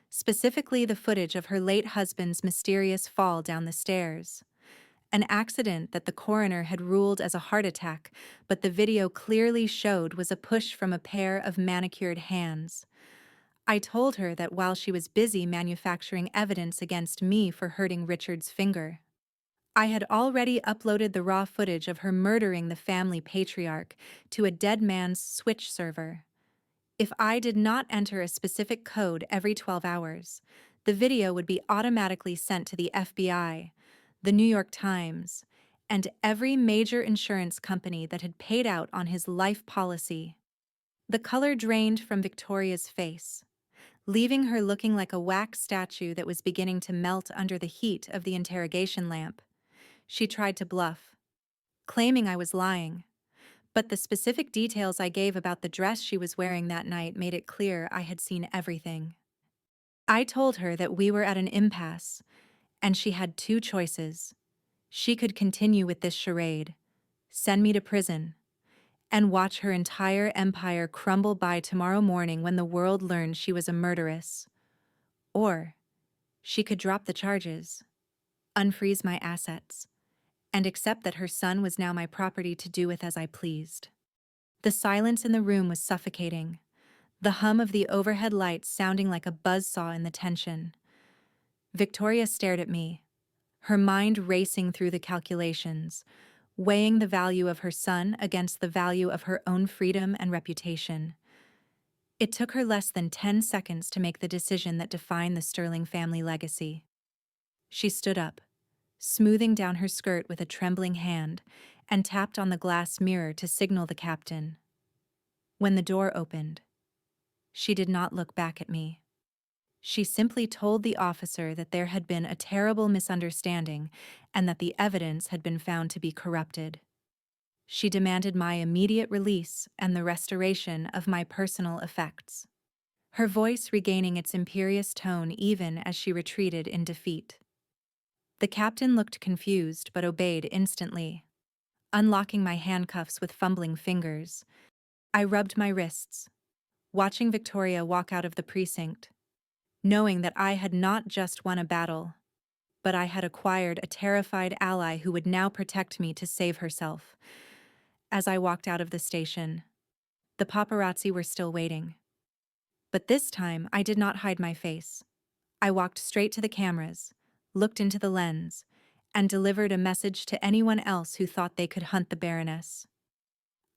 specifically the footage of her late husband's mysterious fall down the stairs. An accident that the coroner had ruled as a heart attack, but the video clearly showed was a push from a pair of manicured hands. I told her that while she was busy manufacturing evidence against me for hurting Richard's finger, I had already uploaded the raw footage of her murdering the family patriarch to a dead man's Switch server. If I did not enter a specific code every 12 hours, the video would be automatically sent to the FBI, the New York Times, and every major insurance company that had paid out on his life policy. The color drained from Victoria's face, leaving her looking like a wax statue that was beginning to melt under the heat of the interrogation lamp. She tried to bluff, claiming I was lying, but the specific details I gave about the dress she was wearing that night made it clear I had seen everything. I told her that we were at an impasse, and she had two choices. She could continue with this charade, send me to prison, and watch her entire empire crumble by tomorrow morning when the world learned she was a murderess. Or she could drop the charges, unfreeze my assets, and accept that her son was now my property to do with as I pleased. The silence in the room was suffocating, the hum of the overhead lights sounding like a buzzsaw in the tension. Victoria stared at me, her mind racing through the calculations, weighing the value of her son against the value of her own freedom and reputation. It took her less than 10 seconds to make the decision that defined the Sterling family legacy. She stood up, smoothing down her skirt with a trembling hand, and tapped on the glass mirror to signal the captain. When the door opened, she did not look back at me. She simply told the officer that there had been a terrible misunderstanding and that the evidence had been found to be corrupted. She demanded my immediate release and the restoration of my personal effects, her voice regaining its imperious tone even as she retreated in defeat. The captain looked confused but obeyed instantly. Unlocking my handcuffs with fumbling fingers, I rubbed my wrists, watching Victoria walk out of the precinct, knowing that I had not just won a battle, but I had acquired a terrified ally who would now protect me to save herself. As I walked out of the station, the paparazzi were still waiting. But this time, I did not hide my face. I walked straight to the cameras, looked into the lens, and delivered a message to anyone else who thought they could hunt the Baroness.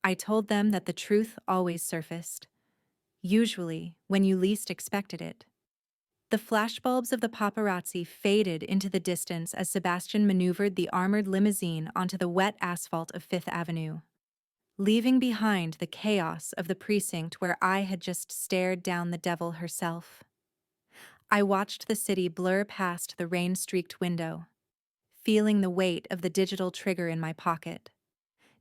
I told them that the truth always surfaced, usually when you least expected it. The flashbulbs of the paparazzi faded into the distance as Sebastian maneuvered the armored limousine onto the wet asphalt of Fifth Avenue, leaving behind the chaos of the precinct where I had just stared down the devil herself. I watched the city blur past the rain-streaked window, feeling the weight of the digital trigger in my pocket,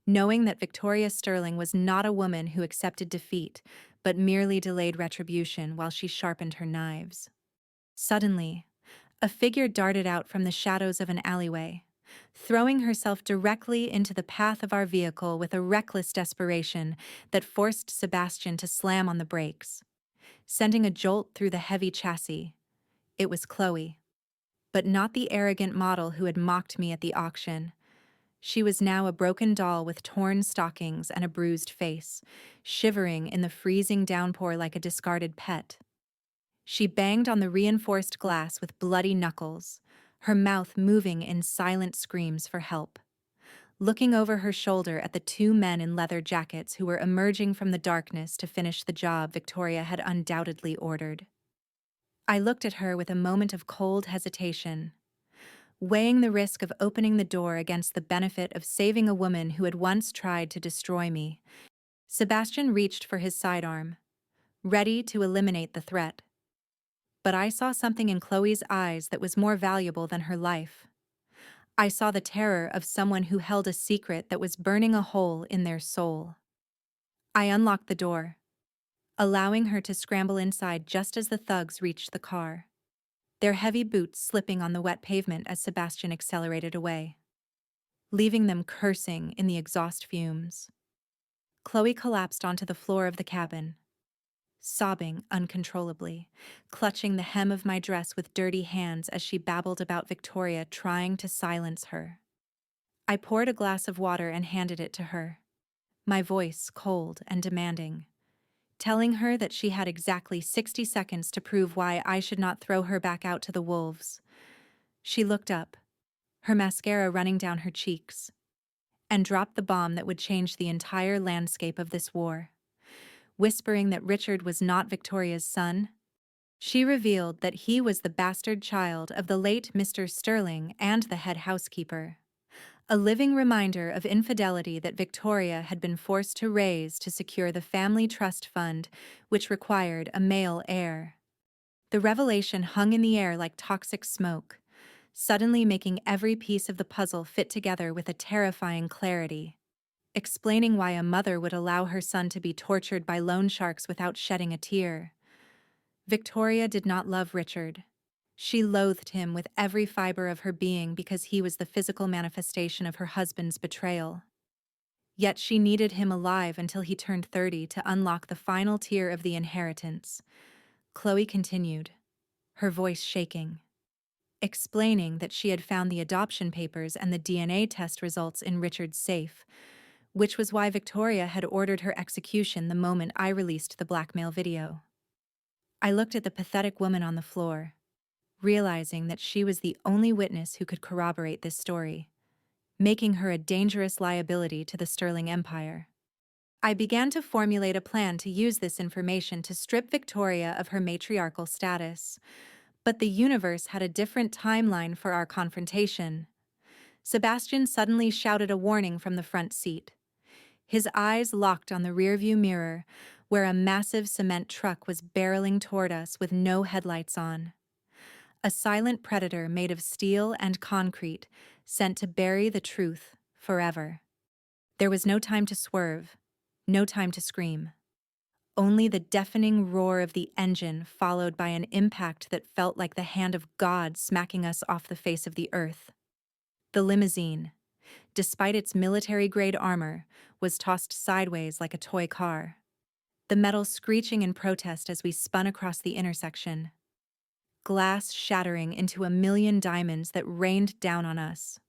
knowing that Victoria Sterling was not a woman who accepted defeat, but merely delayed retribution while she sharpened her knives. Suddenly, a figure darted out from the shadows of an alleyway, throwing herself directly into the path of our vehicle with a reckless desperation that forced Sebastian to slam on the brakes, sending a jolt through the heavy chassis. It was Chloe, but not the arrogant model who had mocked me at the auction. She was now a broken doll with torn stockings and a bruised face, shivering in the freezing downpour like a discarded pet. She banged on the reinforced glass with bloody knuckles, her mouth moving in silent screams for help. Looking over her shoulder at the two men in leather jackets who were emerging from the darkness to finish the job Victoria had undoubtedly ordered. I looked at her with a moment of cold hesitation, weighing the risk of opening the door against the benefit of saving a woman who had once tried to destroy me. Sebastian reached for his sidearm, ready to eliminate the threat. But I saw something in Chloe's eyes that was more valuable than her life. I saw the terror of someone who held a secret that was burning a hole in their soul. I unlocked the door, allowing her to scramble inside just as the thugs reached the car. their heavy boots slipping on the wet pavement as Sebastian accelerated away, leaving them cursing in the exhaust fumes. Chloe collapsed onto the floor of the cabin, sobbing uncontrollably, clutching the hem of my dress with dirty hands as she babbled about Victoria trying to silence her. I poured a glass of water and handed it to her, my voice cold and demanding, telling her that she had exactly 60 seconds to prove why I should not throw her back out to the wolves. She looked up, her mascara running down her cheeks, and dropped the bomb that would change the entire landscape of this war. Whispering that Richard was not Victoria's son, she revealed that he was the bastard child of the late Mr. Sterling and the head housekeeper. A living reminder of infidelity that Victoria had been forced to raise to secure the family trust fund, which required a male heir. The revelation hung in the air like toxic smoke, suddenly making every piece of the puzzle fit together with a terrifying clarity, explaining why a mother would allow her son to be tortured by loan sharks without shedding a tear. Victoria did not love Richard. She loathed him with every fiber of her being because he was the physical manifestation of her husband's betrayal. Yet she needed him alive until he turned 30 to unlock the final tier of the inheritance. Chloe continued, her voice shaking, explaining that she had found the adoption papers and the DNA test results in Richard's safe, which was why Victoria had ordered her execution the moment I released the blackmail video. I looked at the pathetic woman on the floor, realizing that she was the only witness who could corroborate this story, making her a dangerous liability to the Sterling Empire. I began to formulate a plan to use this information to strip Victoria of her matriarchal status, but the universe had a different timeline for our confrontation. Sebastian suddenly shouted a warning from the front seat. His eyes locked on the rearview mirror, where a massive cement truck was barreling toward us with no headlights on. A silent predator made of steel and concrete, sent to bury the truth forever. There was no time to swerve, no time to scream. Only the deafening roar of the engine, followed by an impact that felt like the hand of God smacking us off the face of the earth. The limousine, despite its military-grade armor, was tossed sideways like a toy car, the metal screeching in protest as we spun across the intersection, glass shattering into a million diamonds that rained down on us.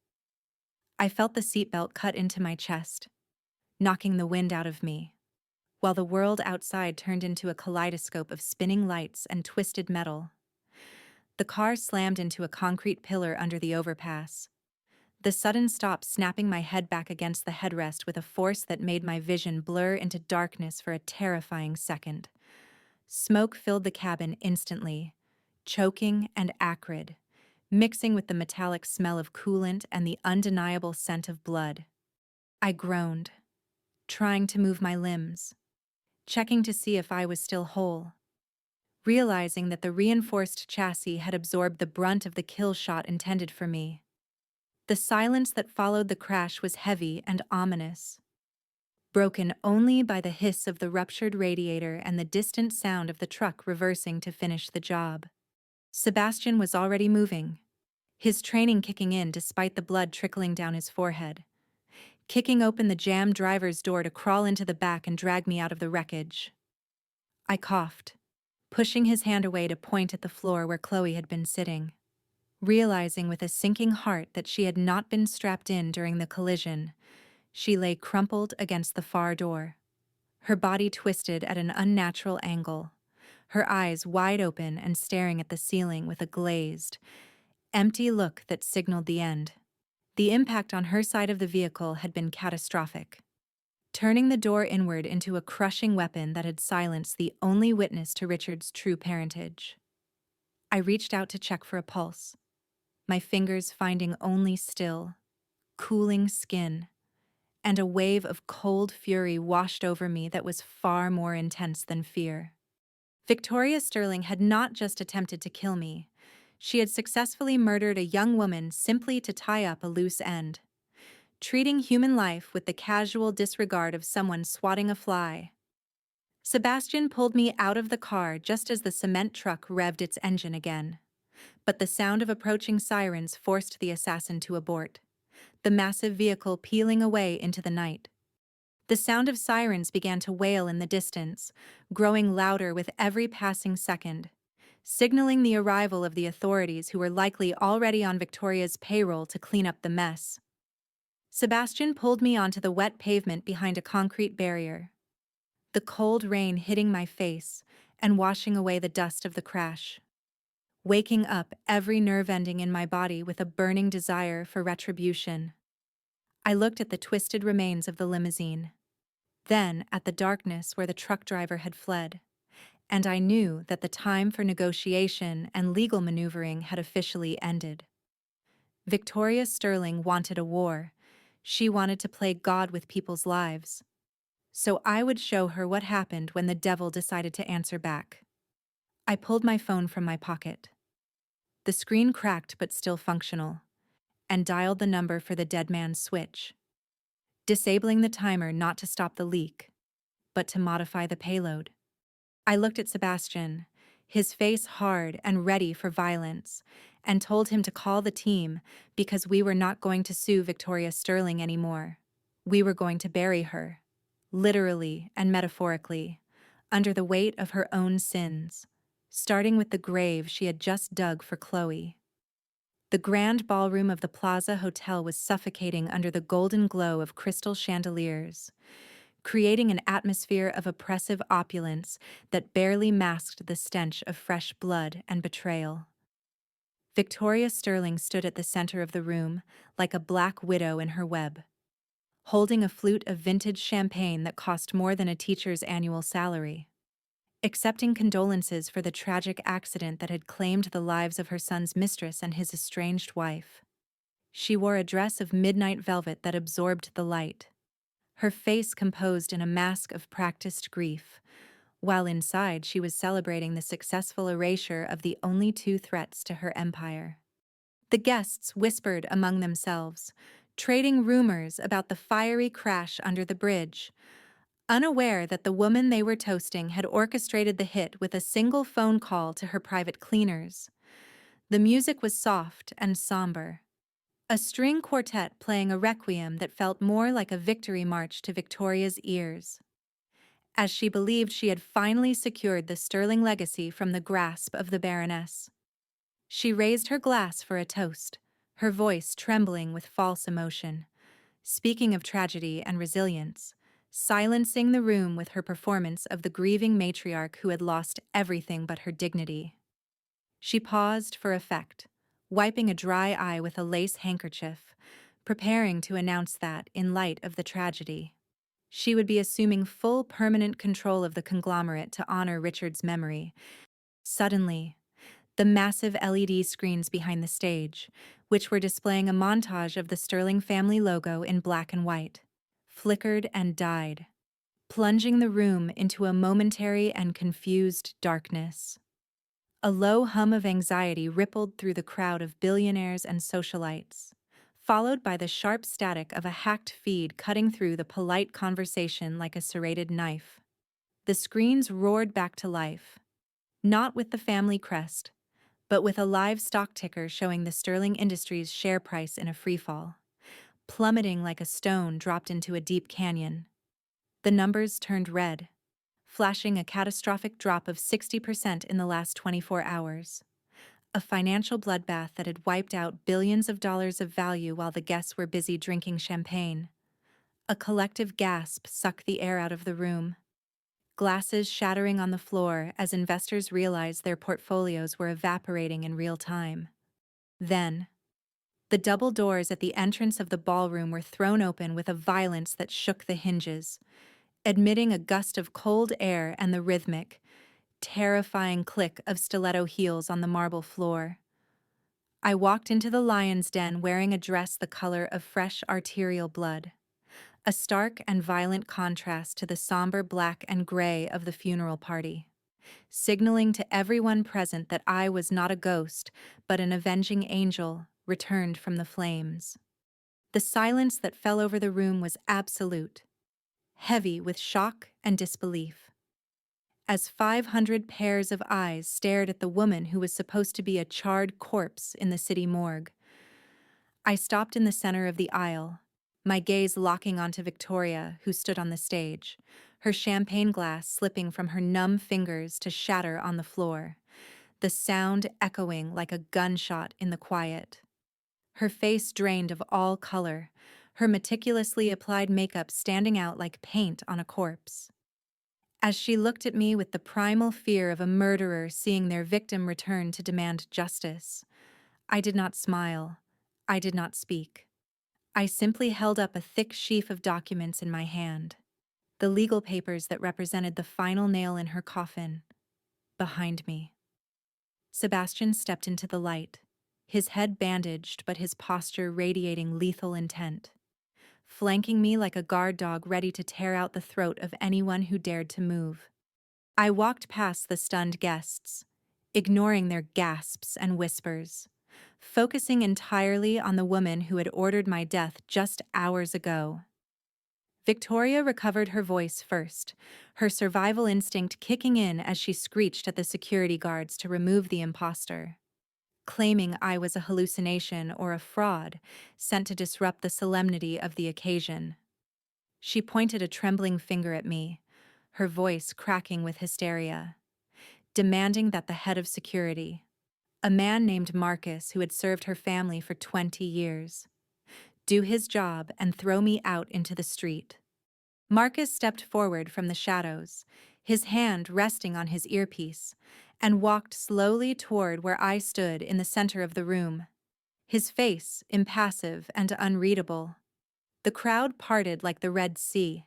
I felt the seatbelt cut into my chest, knocking the wind out of me, while the world outside turned into a kaleidoscope of spinning lights and twisted metal. The car slammed into a concrete pillar under the overpass, the sudden stop snapping my head back against the headrest with a force that made my vision blur into darkness for a terrifying second. Smoke filled the cabin instantly, choking and acrid, mixing with the metallic smell of coolant and the undeniable scent of blood. I groaned, trying to move my limbs, checking to see if I was still whole, realizing that the reinforced chassis had absorbed the brunt of the kill shot intended for me. The silence that followed the crash was heavy and ominous, broken only by the hiss of the ruptured radiator and the distant sound of the truck reversing to finish the job. Sebastian was already moving, his training kicking in despite the blood trickling down his forehead, kicking open the jammed driver's door to crawl into the back and drag me out of the wreckage. I coughed, pushing his hand away to point at the floor where Chloe had been sitting, realizing with a sinking heart that she had not been strapped in during the collision. She lay crumpled against the far door, her body twisted at an unnatural angle, her eyes wide open and staring at the ceiling with a glazed, empty look that signaled the end. The impact on her side of the vehicle had been catastrophic, turning the door inward into a crushing weapon that had silenced the only witness to Richard's true parentage. I reached out to check for a pulse, my fingers finding only still, cooling skin, and a wave of cold fury washed over me that was far more intense than fear. Victoria Sterling had not just attempted to kill me. She had successfully murdered a young woman simply to tie up a loose end, treating human life with the casual disregard of someone swatting a fly. Sebastian pulled me out of the car just as the cement truck revved its engine again, but the sound of approaching sirens forced the assassin to abort, the massive vehicle peeling away into the night. The sound of sirens began to wail in the distance, growing louder with every passing second, signaling the arrival of the authorities who were likely already on Victoria's payroll to clean up the mess. Sebastian pulled me onto the wet pavement behind a concrete barrier, the cold rain hitting my face and washing away the dust of the crash, waking up every nerve ending in my body with a burning desire for retribution. I looked at the twisted remains of the limousine, then at the darkness where the truck driver had fled, and I knew that the time for negotiation and legal maneuvering had officially ended. Victoria Sterling wanted a war. She wanted to play God with people's lives. So I would show her what happened when the devil decided to answer back. I pulled my phone from my pocket. The screen cracked but still functional, and dialed the number for the dead man's switch, disabling the timer not to stop the leak, but to modify the payload. I looked at Sebastian, his face hard and ready for violence, and told him to call the team because we were not going to sue Victoria Sterling anymore. We were going to bury her, literally and metaphorically, under the weight of her own sins, starting with the grave she had just dug for Chloe. The grand ballroom of the Plaza Hotel was suffocating under the golden glow of crystal chandeliers, creating an atmosphere of oppressive opulence that barely masked the stench of fresh blood and betrayal. Victoria Sterling stood at the center of the room, like a black widow in her web, holding a flute of vintage champagne that cost more than a teacher's annual salary, accepting condolences for the tragic accident that had claimed the lives of her son's mistress and his estranged wife. She wore a dress of midnight velvet that absorbed the light, her face composed in a mask of practiced grief, while inside she was celebrating the successful erasure of the only two threats to her empire. The guests whispered among themselves, trading rumors about the fiery crash under the bridge, unaware that the woman they were toasting had orchestrated the hit with a single phone call to her private cleaners. The music was soft and somber, a string quartet playing a requiem that felt more like a victory march to Victoria's ears, as she believed she had finally secured the Sterling legacy from the grasp of the Baroness. She raised her glass for a toast, her voice trembling with false emotion, speaking of tragedy and resilience, silencing the room with her performance of the grieving matriarch who had lost everything but her dignity. She paused for effect, wiping a dry eye with a lace handkerchief, preparing to announce that, in light of the tragedy, she would be assuming full permanent control of the conglomerate to honor Richard's memory. Suddenly, the massive LED screens behind the stage, which were displaying a montage of the Sterling family logo in black and white, flickered and died, plunging the room into a momentary and confused darkness. A low hum of anxiety rippled through the crowd of billionaires and socialites, followed by the sharp static of a hacked feed cutting through the polite conversation like a serrated knife. The screens roared back to life, not with the family crest, but with a live stock ticker showing the Sterling Industries share price in a freefall, plummeting like a stone dropped into a deep canyon. The numbers turned red, flashing a catastrophic drop of 60% in the last 24 hours. A financial bloodbath that had wiped out billions of dollars of value while the guests were busy drinking champagne. A collective gasp sucked the air out of the room, glasses shattering on the floor as investors realized their portfolios were evaporating in real time. Then, the double doors at the entrance of the ballroom were thrown open with a violence that shook the hinges, admitting a gust of cold air and the rhythmic, terrifying click of stiletto heels on the marble floor. I walked into the lion's den wearing a dress the color of fresh arterial blood, a stark and violent contrast to the somber black and gray of the funeral party, signaling to everyone present that I was not a ghost, but an avenging angel returned from the flames. The silence that fell over the room was absolute, heavy with shock and disbelief. as 500 pairs of eyes stared at the woman who was supposed to be a charred corpse in the city morgue. I stopped in the center of the aisle, my gaze locking onto Victoria, who stood on the stage, her champagne glass slipping from her numb fingers to shatter on the floor, the sound echoing like a gunshot in the quiet. Her face drained of all color, her meticulously applied makeup standing out like paint on a corpse. As she looked at me with the primal fear of a murderer seeing their victim return to demand justice, I did not smile. I did not speak. I simply held up a thick sheaf of documents in my hand, the legal papers that represented the final nail in her coffin, behind me. Sebastian stepped into the light, his head bandaged but his posture radiating lethal intent, flanking me like a guard dog ready to tear out the throat of anyone who dared to move. I walked past the stunned guests, ignoring their gasps and whispers, focusing entirely on the woman who had ordered my death just hours ago. Victoria recovered her voice first, her survival instinct kicking in as she screeched at the security guards to remove the imposter, claiming I was a hallucination or a fraud sent to disrupt the solemnity of the occasion. She pointed a trembling finger at me, her voice cracking with hysteria, demanding that the head of security, a man named Marcus who had served her family for 20 years, do his job and throw me out into the street. Marcus stepped forward from the shadows, his hand resting on his earpiece, and walked slowly toward where I stood in the center of the room, his face impassive and unreadable. The crowd parted like the Red Sea,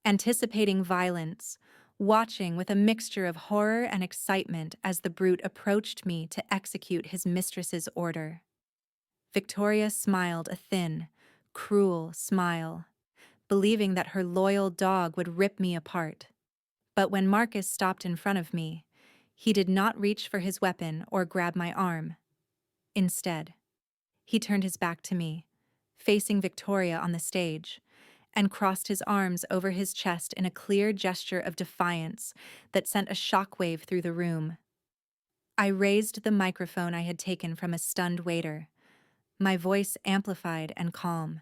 anticipating violence, watching with a mixture of horror and excitement as the brute approached me to execute his mistress's order. Victoria smiled a thin, cruel smile, believing that her loyal dog would rip me apart. But when Marcus stopped in front of me, he did not reach for his weapon or grab my arm. Instead, he turned his back to me, facing Victoria on the stage, and crossed his arms over his chest in a clear gesture of defiance that sent a shockwave through the room. I raised the microphone I had taken from a stunned waiter, my voice amplified and calm,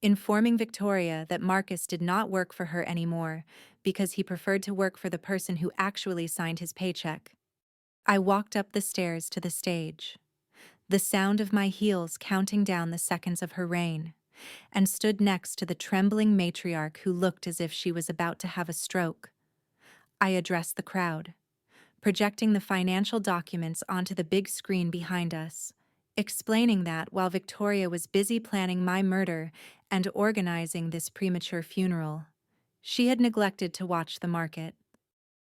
informing Victoria that Marcus did not work for her anymore because he preferred to work for the person who actually signed his paycheck. I walked up the stairs to the stage, the sound of my heels counting down the seconds of her reign, and stood next to the trembling matriarch who looked as if she was about to have a stroke. I addressed the crowd, projecting the financial documents onto the big screen behind us, explaining that while Victoria was busy planning my murder and organizing this premature funeral, she had neglected to watch the market.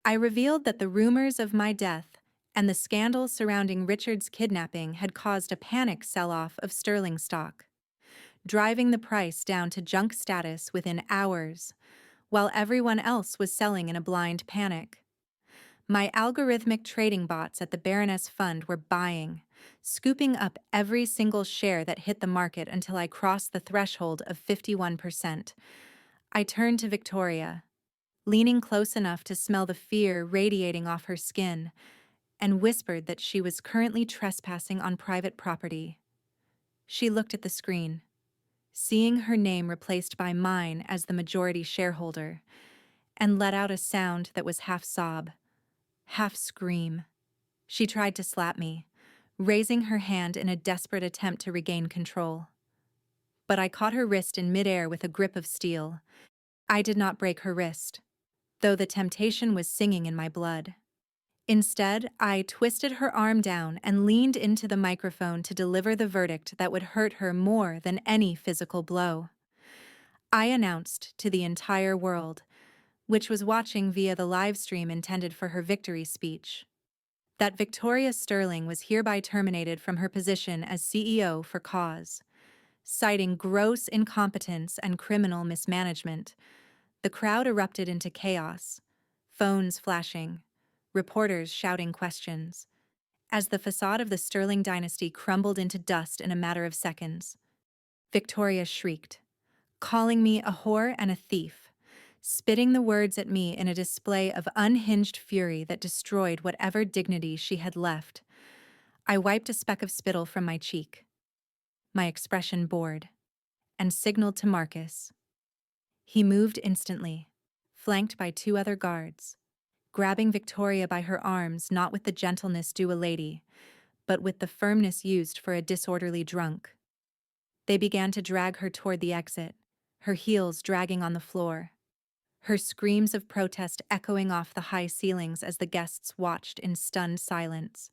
I revealed that the rumors of my death and the scandal surrounding Richard's kidnapping had caused a panic sell-off of sterling stock, driving the price down to junk status within hours, while everyone else was selling in a blind panic. My algorithmic trading bots at the Baroness Fund were buying, scooping up every single share that hit the market until I crossed the threshold of 51%. I turned to Victoria, leaning close enough to smell the fear radiating off her skin, and whispered that she was currently trespassing on private property. She looked at the screen, seeing her name replaced by mine as the majority shareholder, and let out a sound that was half sob, half scream. She tried to slap me, raising her hand in a desperate attempt to regain control. But I caught her wrist in midair with a grip of steel. I did not break her wrist, though the temptation was singing in my blood. Instead, I twisted her arm down and leaned into the microphone to deliver the verdict that would hurt her more than any physical blow. I announced to the entire world, which was watching via the live stream intended for her victory speech, that Victoria Sterling was hereby terminated from her position as CEO for cause, citing gross incompetence and criminal mismanagement. The crowd erupted into chaos, phones flashing, reporters shouting questions, as the facade of the Sterling dynasty crumbled into dust in a matter of seconds. Victoria shrieked, calling me a whore and a thief, spitting the words at me in a display of unhinged fury that destroyed whatever dignity she had left. I wiped a speck of spittle from my cheek, my expression bored, and signaled to Marcus. He moved instantly, flanked by two other guards, grabbing Victoria by her arms not with the gentleness due a lady, but with the firmness used for a disorderly drunk. They began to drag her toward the exit, her heels dragging on the floor, her screams of protest echoing off the high ceilings as the guests watched in stunned silence.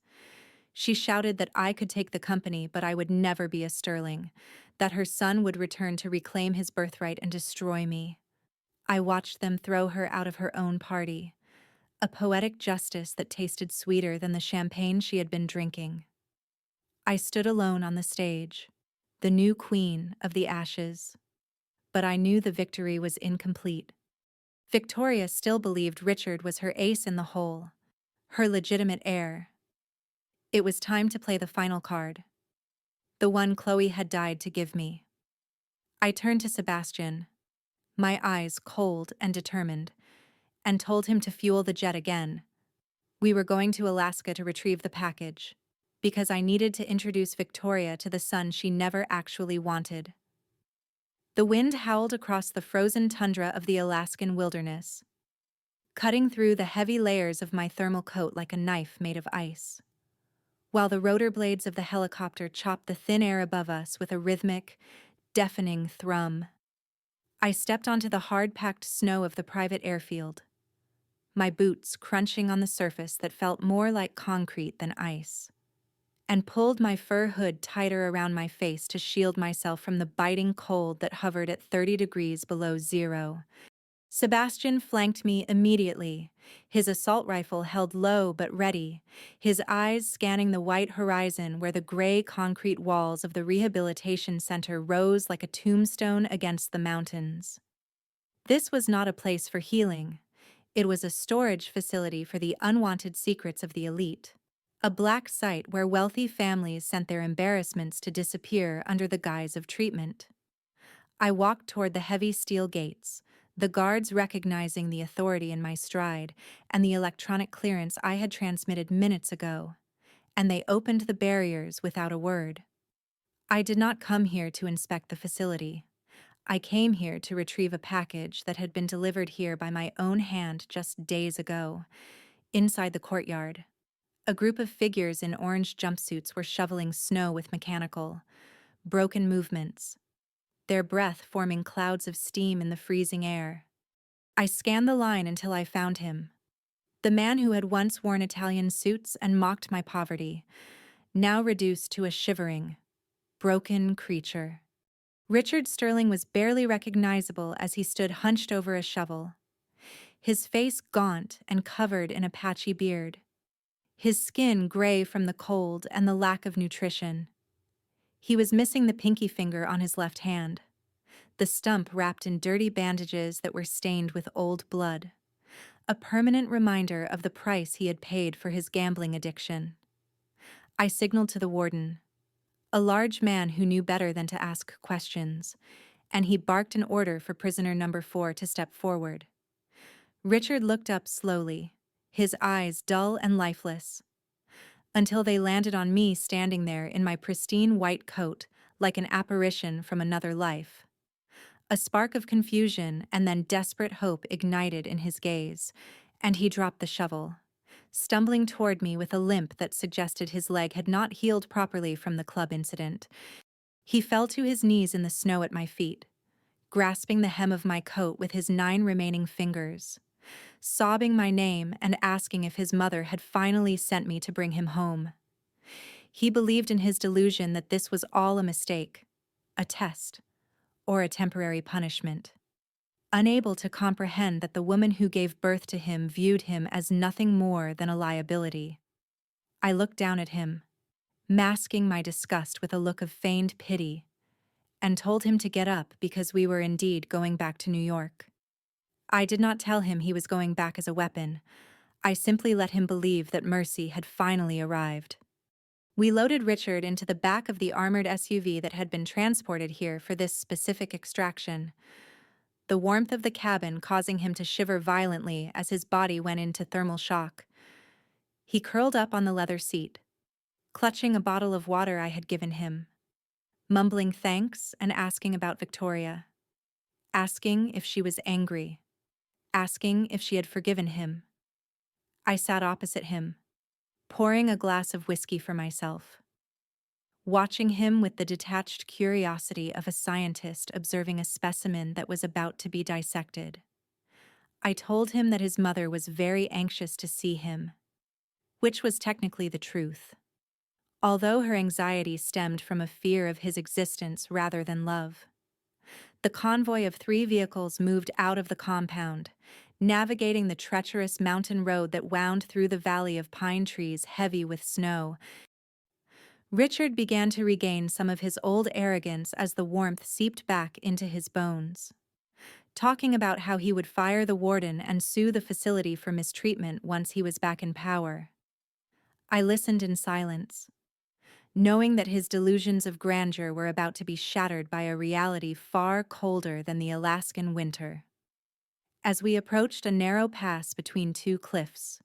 She shouted that I could take the company, but I would never be a Sterling, that her son would return to reclaim his birthright and destroy me. I watched them throw her out of her own party, a poetic justice that tasted sweeter than the champagne she had been drinking. I stood alone on the stage, the new queen of the ashes, but I knew the victory was incomplete. Victoria still believed Richard was her ace in the hole, her legitimate heir. It was time to play the final card, the one Chloe had died to give me. I turned to Sebastian, my eyes cold and determined, and told him to fuel the jet again. We were going to Alaska to retrieve the package, because I needed to introduce Victoria to the son she never actually wanted. The wind howled across the frozen tundra of the Alaskan wilderness, cutting through the heavy layers of my thermal coat like a knife made of ice, while the rotor blades of the helicopter chopped the thin air above us with a rhythmic, deafening thrum. I stepped onto the hard-packed snow of the private airfield, my boots crunching on the surface that felt more like concrete than ice, and pulled my fur hood tighter around my face to shield myself from the biting cold that hovered at 30 degrees below zero. Sebastian flanked me immediately, his assault rifle held low but ready, his eyes scanning the white horizon where the gray concrete walls of the rehabilitation center rose like a tombstone against the mountains. This was not a place for healing. It was a storage facility for the unwanted secrets of the elite. A black site where wealthy families sent their embarrassments to disappear under the guise of treatment. I walked toward the heavy steel gates, the guards recognizing the authority in my stride and the electronic clearance I had transmitted minutes ago, and they opened the barriers without a word. I did not come here to inspect the facility. I came here to retrieve a package that had been delivered here by my own hand just days ago. Inside the courtyard, a group of figures in orange jumpsuits were shoveling snow with mechanical, broken movements, their breath forming clouds of steam in the freezing air. I scanned the line until I found him, the man who had once worn Italian suits and mocked my poverty, now reduced to a shivering, broken creature. Richard Sterling was barely recognizable as he stood hunched over a shovel, his face gaunt and covered in a patchy beard, his skin gray from the cold and the lack of nutrition. He was missing the pinky finger on his left hand, the stump wrapped in dirty bandages that were stained with old blood, a permanent reminder of the price he had paid for his gambling addiction. I signaled to the warden, a large man who knew better than to ask questions, and he barked an order for prisoner number 4 to step forward. Richard looked up slowly, his eyes dull and lifeless, until they landed on me standing there in my pristine white coat like an apparition from another life. A spark of confusion and then desperate hope ignited in his gaze, and he dropped the shovel, stumbling toward me with a limp that suggested his leg had not healed properly from the club incident. He fell to his knees in the snow at my feet, grasping the hem of my coat with his 9 remaining fingers, sobbing my name and asking if his mother had finally sent me to bring him home. He believed in his delusion that this was all a mistake, a test, or a temporary punishment, unable to comprehend that the woman who gave birth to him viewed him as nothing more than a liability. I looked down at him, masking my disgust with a look of feigned pity, and told him to get up because we were indeed going back to New York. I did not tell him he was going back as a weapon. I simply let him believe that mercy had finally arrived. We loaded Richard into the back of the armored SUV that had been transported here for this specific extraction. the warmth of the cabin causing him to shiver violently as his body went into thermal shock. He curled up on the leather seat, clutching a bottle of water I had given him, mumbling thanks and asking about Victoria, asking if she was angry, asking if she had forgiven him. I sat opposite him, pouring a glass of whiskey for myself, watching him with the detached curiosity of a scientist observing a specimen that was about to be dissected. I told him that his mother was very anxious to see him, which was technically the truth, although her anxiety stemmed from a fear of his existence rather than love. The convoy of 3 vehicles moved out of the compound, navigating the treacherous mountain road that wound through the valley of pine trees heavy with snow. Richard began to regain some of his old arrogance as the warmth seeped back into his bones, talking about how he would fire the warden and sue the facility for mistreatment once he was back in power. I listened in silence, knowing that his delusions of grandeur were about to be shattered by a reality far colder than the Alaskan winter. As we approached a narrow pass between 2 cliffs,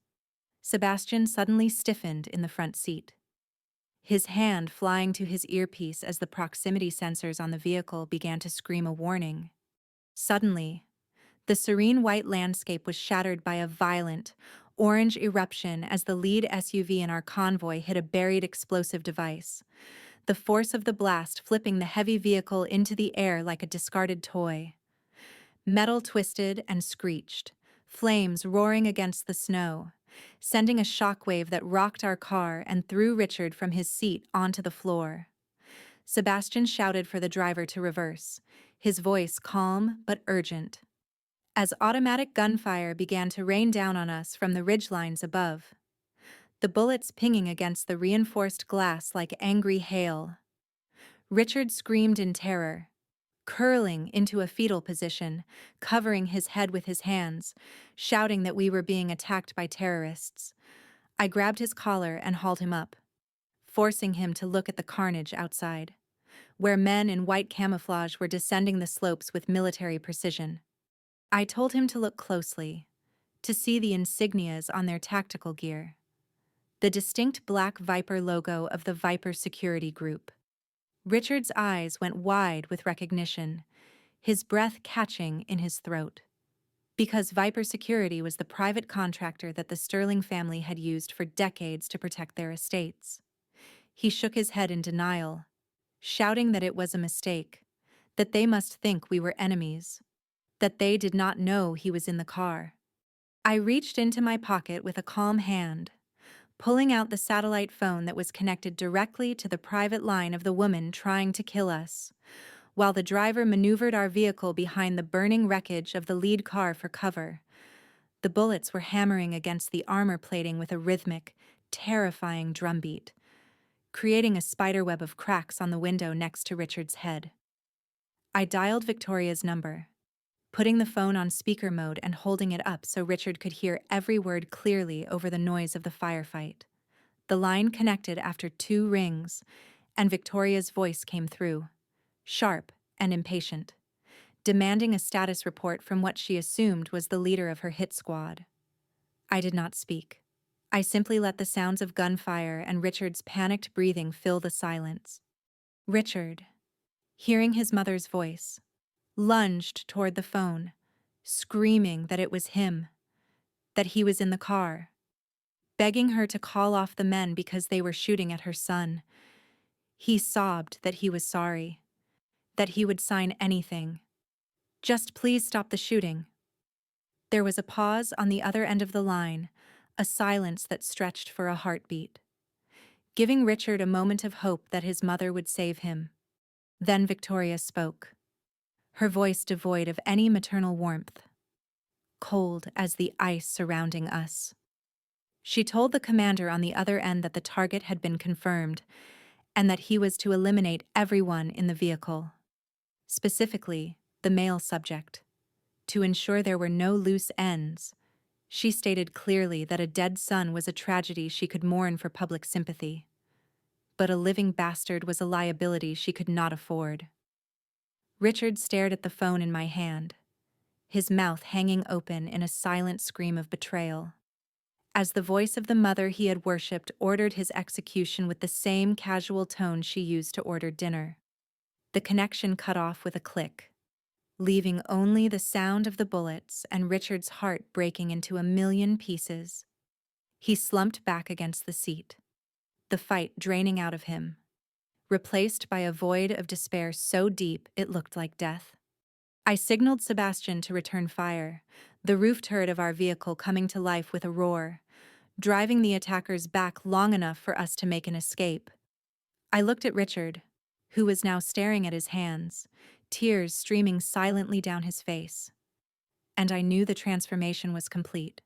Sebastian suddenly stiffened in the front seat, his hand flying to his earpiece as the proximity sensors on the vehicle began to scream a warning. Suddenly, the serene white landscape was shattered by a violent, orange eruption as the lead SUV in our convoy hit a buried explosive device, the force of the blast flipping the heavy vehicle into the air like a discarded toy. Metal twisted and screeched, flames roaring against the snow, sending a shockwave that rocked our car and threw Richard from his seat onto the floor. Sebastian shouted for the driver to reverse, his voice calm but urgent, as automatic gunfire began to rain down on us from the ridgelines above, the bullets pinging against the reinforced glass like angry hail. Richard screamed in terror, curling into a fetal position, covering his head with his hands, shouting that we were being attacked by terrorists. I grabbed his collar and hauled him up, forcing him to look at the carnage outside, where men in white camouflage were descending the slopes with military precision. I told him to look closely, to see the insignias on their tactical gear, the distinct black Viper logo of the Viper Security Group. Richard's eyes went wide with recognition, his breath catching in his throat. Because Viper Security was the private contractor that the Sterling family had used for decades to protect their estates. He shook his head in denial, shouting that it was a mistake, that they must think we were enemies, that they did not know he was in the car. I reached into my pocket with a calm hand, pulling out the satellite phone that was connected directly to the private line of the woman trying to kill us, while the driver maneuvered our vehicle behind the burning wreckage of the lead car for cover. The bullets were hammering against the armor plating with a rhythmic, terrifying drumbeat, creating a spiderweb of cracks on the window next to Richard's head. I dialed Victoria's number, putting the phone on speaker mode and holding it up so Richard could hear every word clearly over the noise of the firefight. The line connected after 2 rings, and Victoria's voice came through, sharp and impatient, demanding a status report from what she assumed was the leader of her hit squad. I did not speak. I simply let the sounds of gunfire and Richard's panicked breathing fill the silence. Richard, hearing his mother's voice, lunged toward the phone, screaming that it was him, that he was in the car, begging her to call off the men because they were shooting at her son. He sobbed that he was sorry, that he would sign anything. Just please stop the shooting. There was a pause on the other end of the line, a silence that stretched for a heartbeat, giving Richard a moment of hope that his mother would save him. Then Victoria spoke, her voice devoid of any maternal warmth, cold as the ice surrounding us. She told the commander on the other end that the target had been confirmed and that he was to eliminate everyone in the vehicle, specifically the male subject. To ensure there were no loose ends, she stated clearly that a dead son was a tragedy she could mourn for public sympathy, but a living bastard was a liability she could not afford. Richard stared at the phone in my hand, his mouth hanging open in a silent scream of betrayal. As the voice of the mother he had worshipped ordered his execution with the same casual tone she used to order dinner. The connection cut off with a click, leaving only the sound of the bullets and Richard's heart breaking into a million pieces. He slumped back against the seat, the fight draining out of him, replaced by a void of despair so deep it looked like death. I signaled Sebastian to return fire, the roof turret of our vehicle coming to life with a roar, driving the attackers back long enough for us to make an escape. I looked at Richard, who was now staring at his hands, tears streaming silently down his face, and I knew the transformation was complete.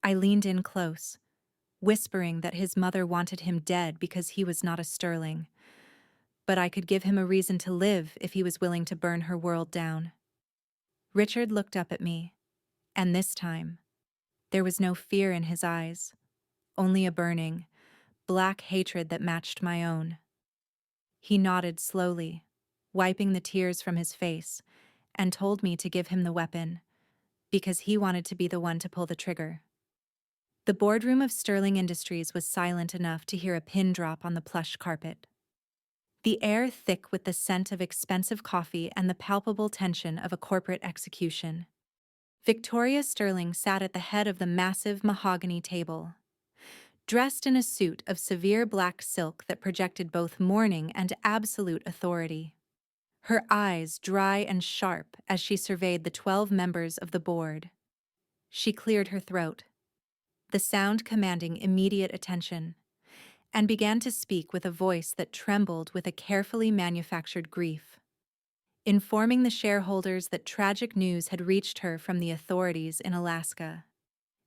I leaned in close, whispering that his mother wanted him dead because he was not a Sterling, but I could give him a reason to live if he was willing to burn her world down. Richard looked up at me, and this time, there was no fear in his eyes, only a burning, black hatred that matched my own. He nodded slowly, wiping the tears from his face, and told me to give him the weapon, because he wanted to be the one to pull the trigger. The boardroom of Sterling Industries was silent enough to hear a pin drop on the plush carpet. The air thick with the scent of expensive coffee and the palpable tension of a corporate execution. Victoria Sterling sat at the head of the massive mahogany table, dressed in a suit of severe black silk that projected both mourning and absolute authority. Her eyes dry and sharp as she surveyed the 12 members of the board. She cleared her throat, the sound commanding immediate attention, and began to speak with a voice that trembled with a carefully manufactured grief, informing the shareholders that tragic news had reached her from the authorities in Alaska.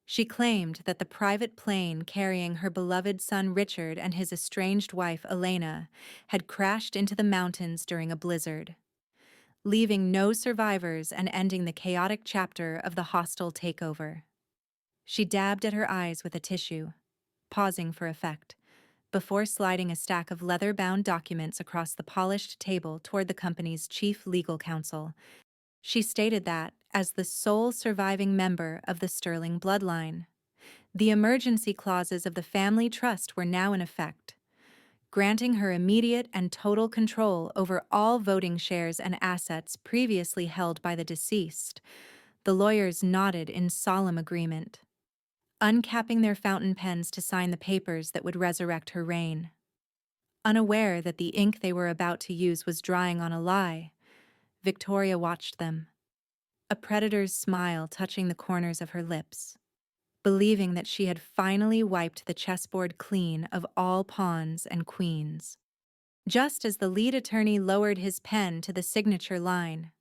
She claimed that the private plane carrying her beloved son Richard and his estranged wife Elena had crashed into the mountains during a blizzard, leaving no survivors and ending the chaotic chapter of the hostile takeover. She dabbed at her eyes with a tissue, pausing for effect, before sliding a stack of leather-bound documents across the polished table toward the company's chief legal counsel. She stated that, as the sole surviving member of the Sterling bloodline, the emergency clauses of the family trust were now in effect, granting her immediate and total control over all voting shares and assets previously held by the deceased. The lawyers nodded in solemn agreement, uncapping their fountain pens to sign the papers that would resurrect her reign. Unaware that the ink they were about to use was drying on a lie, Victoria watched them, a predator's smile touching the corners of her lips, believing that she had finally wiped the chessboard clean of all pawns and queens. Just as the lead attorney lowered his pen to the signature line,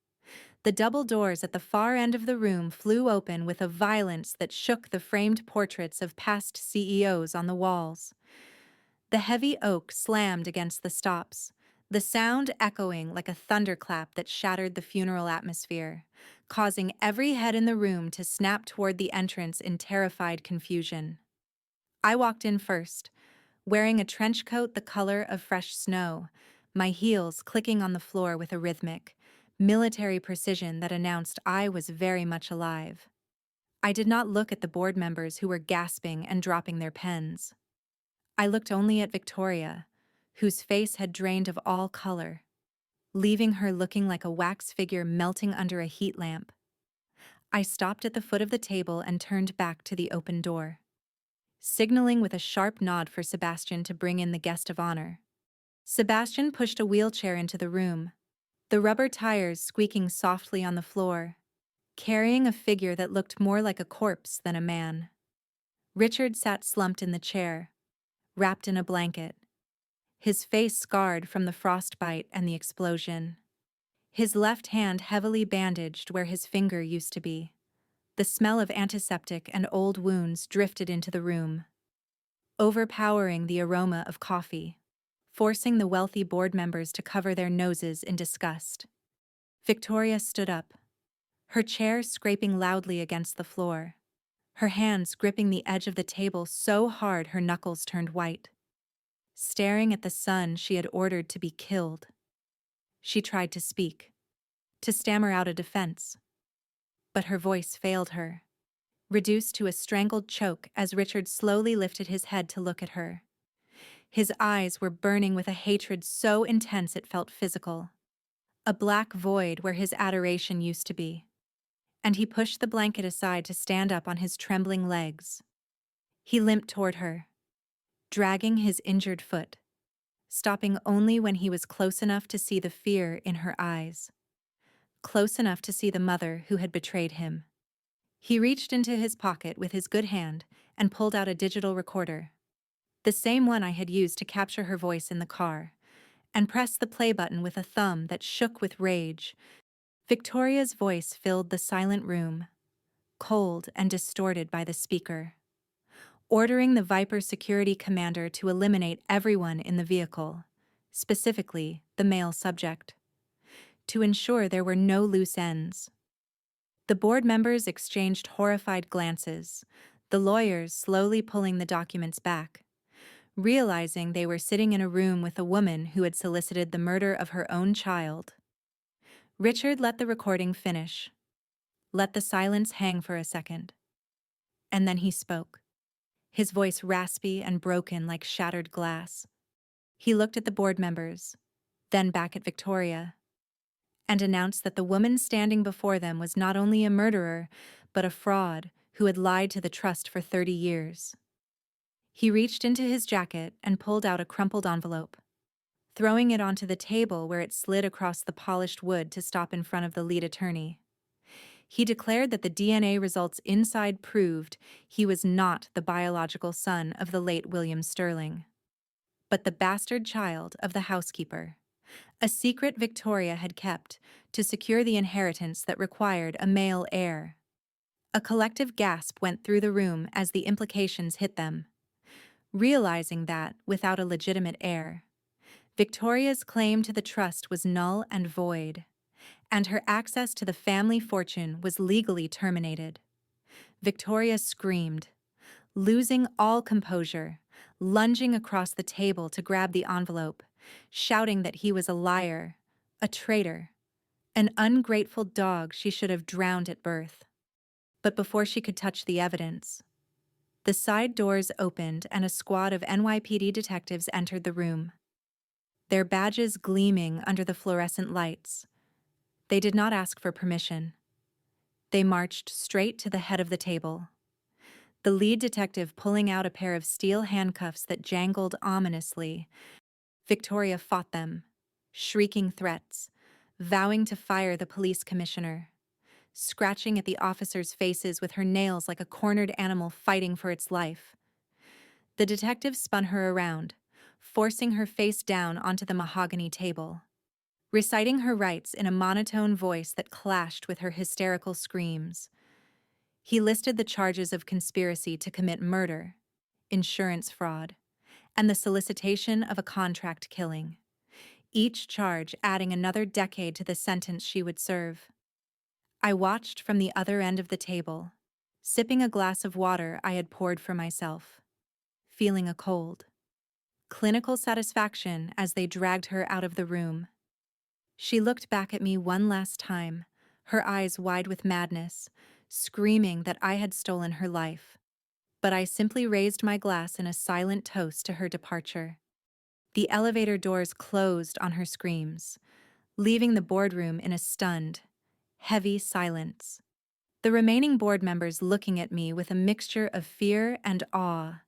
the double doors at the far end of the room flew open with a violence that shook the framed portraits of past CEOs on the walls. The heavy oak slammed against the stops, the sound echoing like a thunderclap that shattered the funeral atmosphere, causing every head in the room to snap toward the entrance in terrified confusion. I walked in first, wearing a trench coat the color of fresh snow, my heels clicking on the floor with a rhythmic, military precision that announced I was very much alive. I did not look at the board members who were gasping and dropping their pens. I looked only at Victoria, whose face had drained of all color, leaving her looking like a wax figure melting under a heat lamp. I stopped at the foot of the table and turned back to the open door, signaling with a sharp nod for Sebastian to bring in the guest of honor. Sebastian pushed a wheelchair into the room, the rubber tires squeaking softly on the floor, carrying a figure that looked more like a corpse than a man. Richard sat slumped in the chair, wrapped in a blanket, his face scarred from the frostbite and the explosion. His left hand heavily bandaged where his finger used to be. The smell of antiseptic and old wounds drifted into the room, overpowering the aroma of coffee, forcing the wealthy board members to cover their noses in disgust. Victoria stood up, her chair scraping loudly against the floor, her hands gripping the edge of the table so hard her knuckles turned white. Staring at the son she had ordered to be killed, she tried to speak, to stammer out a defense. but her voice failed her, reduced to a strangled choke as Richard slowly lifted his head to look at her. His eyes were burning with a hatred so intense it felt physical. A black void where his adoration used to be. And he pushed the blanket aside to stand up on his trembling legs. He limped toward her, dragging his injured foot, stopping only when he was close enough to see the fear in her eyes, close enough to see the mother who had betrayed him. He reached into his pocket with his good hand and pulled out a digital recorder, the same one I had used to capture her voice in the car, and pressed the play button with a thumb that shook with rage. Victoria's voice filled the silent room, cold and distorted by the speaker, ordering the Viper security commander to eliminate everyone in the vehicle, specifically the male subject, to ensure there were no loose ends. The board members exchanged horrified glances, the lawyers slowly pulling the documents back, realizing they were sitting in a room with a woman who had solicited the murder of her own child. Richard let the recording finish, let the silence hang for a second, and then he spoke, his voice raspy and broken like shattered glass. He looked at the board members, then back at Victoria, and announced that the woman standing before them was not only a murderer, but a fraud who had lied to the trust for 30 years. He reached into his jacket and pulled out a crumpled envelope, throwing it onto the table where it slid across the polished wood to stop in front of the lead attorney. He declared that the DNA results inside proved he was not the biological son of the late William Sterling, but the bastard child of the housekeeper, a secret Victoria had kept to secure the inheritance that required a male heir. A collective gasp went through the room as the implications hit them, realizing that, without a legitimate heir, Victoria's claim to the trust was null and void, and her access to the family fortune was legally terminated. Victoria screamed, losing all composure, lunging across the table to grab the envelope, shouting that he was a liar, a traitor, an ungrateful dog she should have drowned at birth. But before she could touch the evidence, the side doors opened and a squad of NYPD detectives entered the room, their badges gleaming under the fluorescent lights. They did not ask for permission. They marched straight to the head of the table, the lead detective pulling out a pair of steel handcuffs that jangled ominously. Victoria fought them, shrieking threats, vowing to fire the police commissioner, scratching at the officers' faces with her nails like a cornered animal fighting for its life. The detective spun her around, forcing her face down onto the mahogany table, reciting her rights in a monotone voice that clashed with her hysterical screams. He listed the charges of conspiracy to commit murder, insurance fraud, and the solicitation of a contract killing, each charge adding another decade to the sentence she would serve. I watched from the other end of the table, sipping a glass of water I had poured for myself, feeling a cold, clinical satisfaction as they dragged her out of the room. She looked back at me one last time, her eyes wide with madness, screaming that I had stolen her life. But I simply raised my glass in a silent toast to her departure. The elevator doors closed on her screams, leaving the boardroom in a stunned, heavy silence. The remaining board members looking at me with a mixture of fear and awe.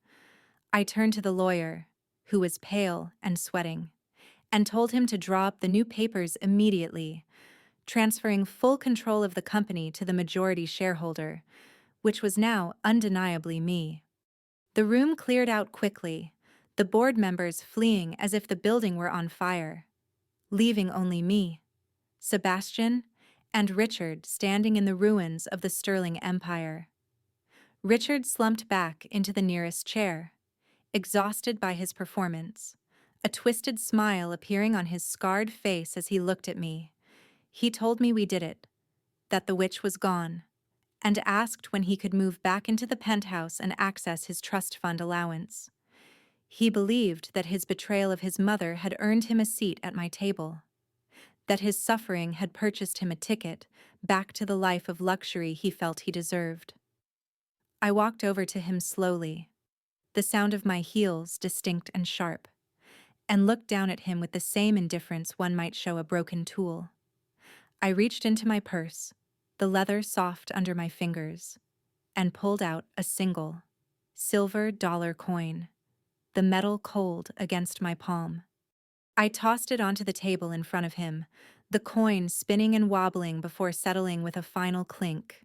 I turned to the lawyer, who was pale and sweating, and told him to draw up the new papers immediately, transferring full control of the company to the majority shareholder, which was now undeniably me. The room cleared out quickly, the board members fleeing as if the building were on fire, leaving only me, Sebastian, and Richard standing in the ruins of the Sterling Empire. Richard slumped back into the nearest chair, exhausted by his performance, a twisted smile appearing on his scarred face as he looked at me. He told me we did it, that the witch was gone, and asked when he could move back into the penthouse and access his trust fund allowance. He believed that his betrayal of his mother had earned him a seat at my table. that his suffering had purchased him a ticket back to the life of luxury he felt he deserved. I walked over to him slowly, the sound of my heels distinct and sharp, and looked down at him with the same indifference one might show a broken tool. I reached into my purse, the leather soft under my fingers, and pulled out a single, silver dollar coin, the metal cold against my palm. I tossed it onto the table in front of him, the coin spinning and wobbling before settling with a final clink.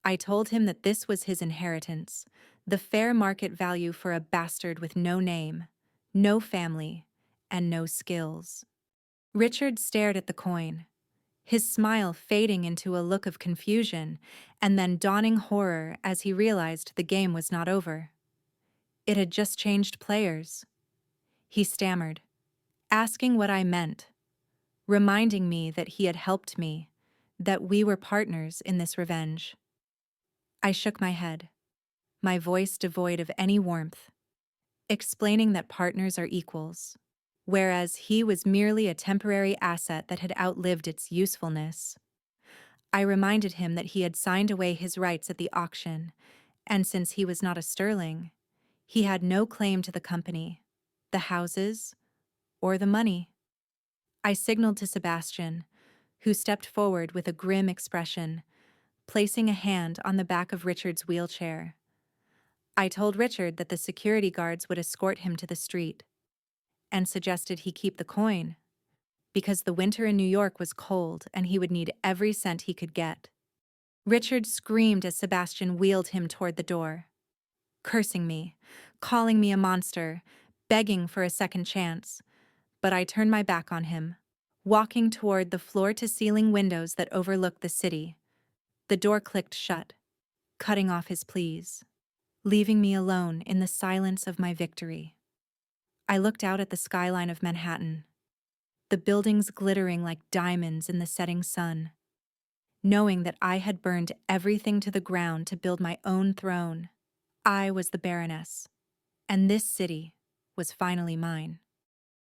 I told him that this was his inheritance, the fair market value for a bastard with no name, no family, and no skills. Richard stared at the coin, his smile fading into a look of confusion and then dawning horror as he realized the game was not over. It had just changed players. He stammered, asking what I meant, reminding me that he had helped me, that we were partners in this revenge. I shook my head, my voice devoid of any warmth, explaining that partners are equals, whereas he was merely a temporary asset that had outlived its usefulness. I reminded him that he had signed away his rights at the auction, and since he was not a sterling, he had no claim to the company, the houses, or the money. I signaled to Sebastian, who stepped forward with a grim expression, placing a hand on the back of Richard's wheelchair. I told Richard that the security guards would escort him to the street, and suggested he keep the coin, because the winter in New York was cold and he would need every cent he could get. Richard screamed as Sebastian wheeled him toward the door, cursing me, calling me a monster, begging for a second chance, but I turned my back on him, walking toward the floor-to-ceiling windows that overlooked the city. The door clicked shut, cutting off his pleas, leaving me alone in the silence of my victory. I looked out at the skyline of Manhattan, the buildings glittering like diamonds in the setting sun, knowing that I had burned everything to the ground to build my own throne. I was the Baroness, and this city was finally mine.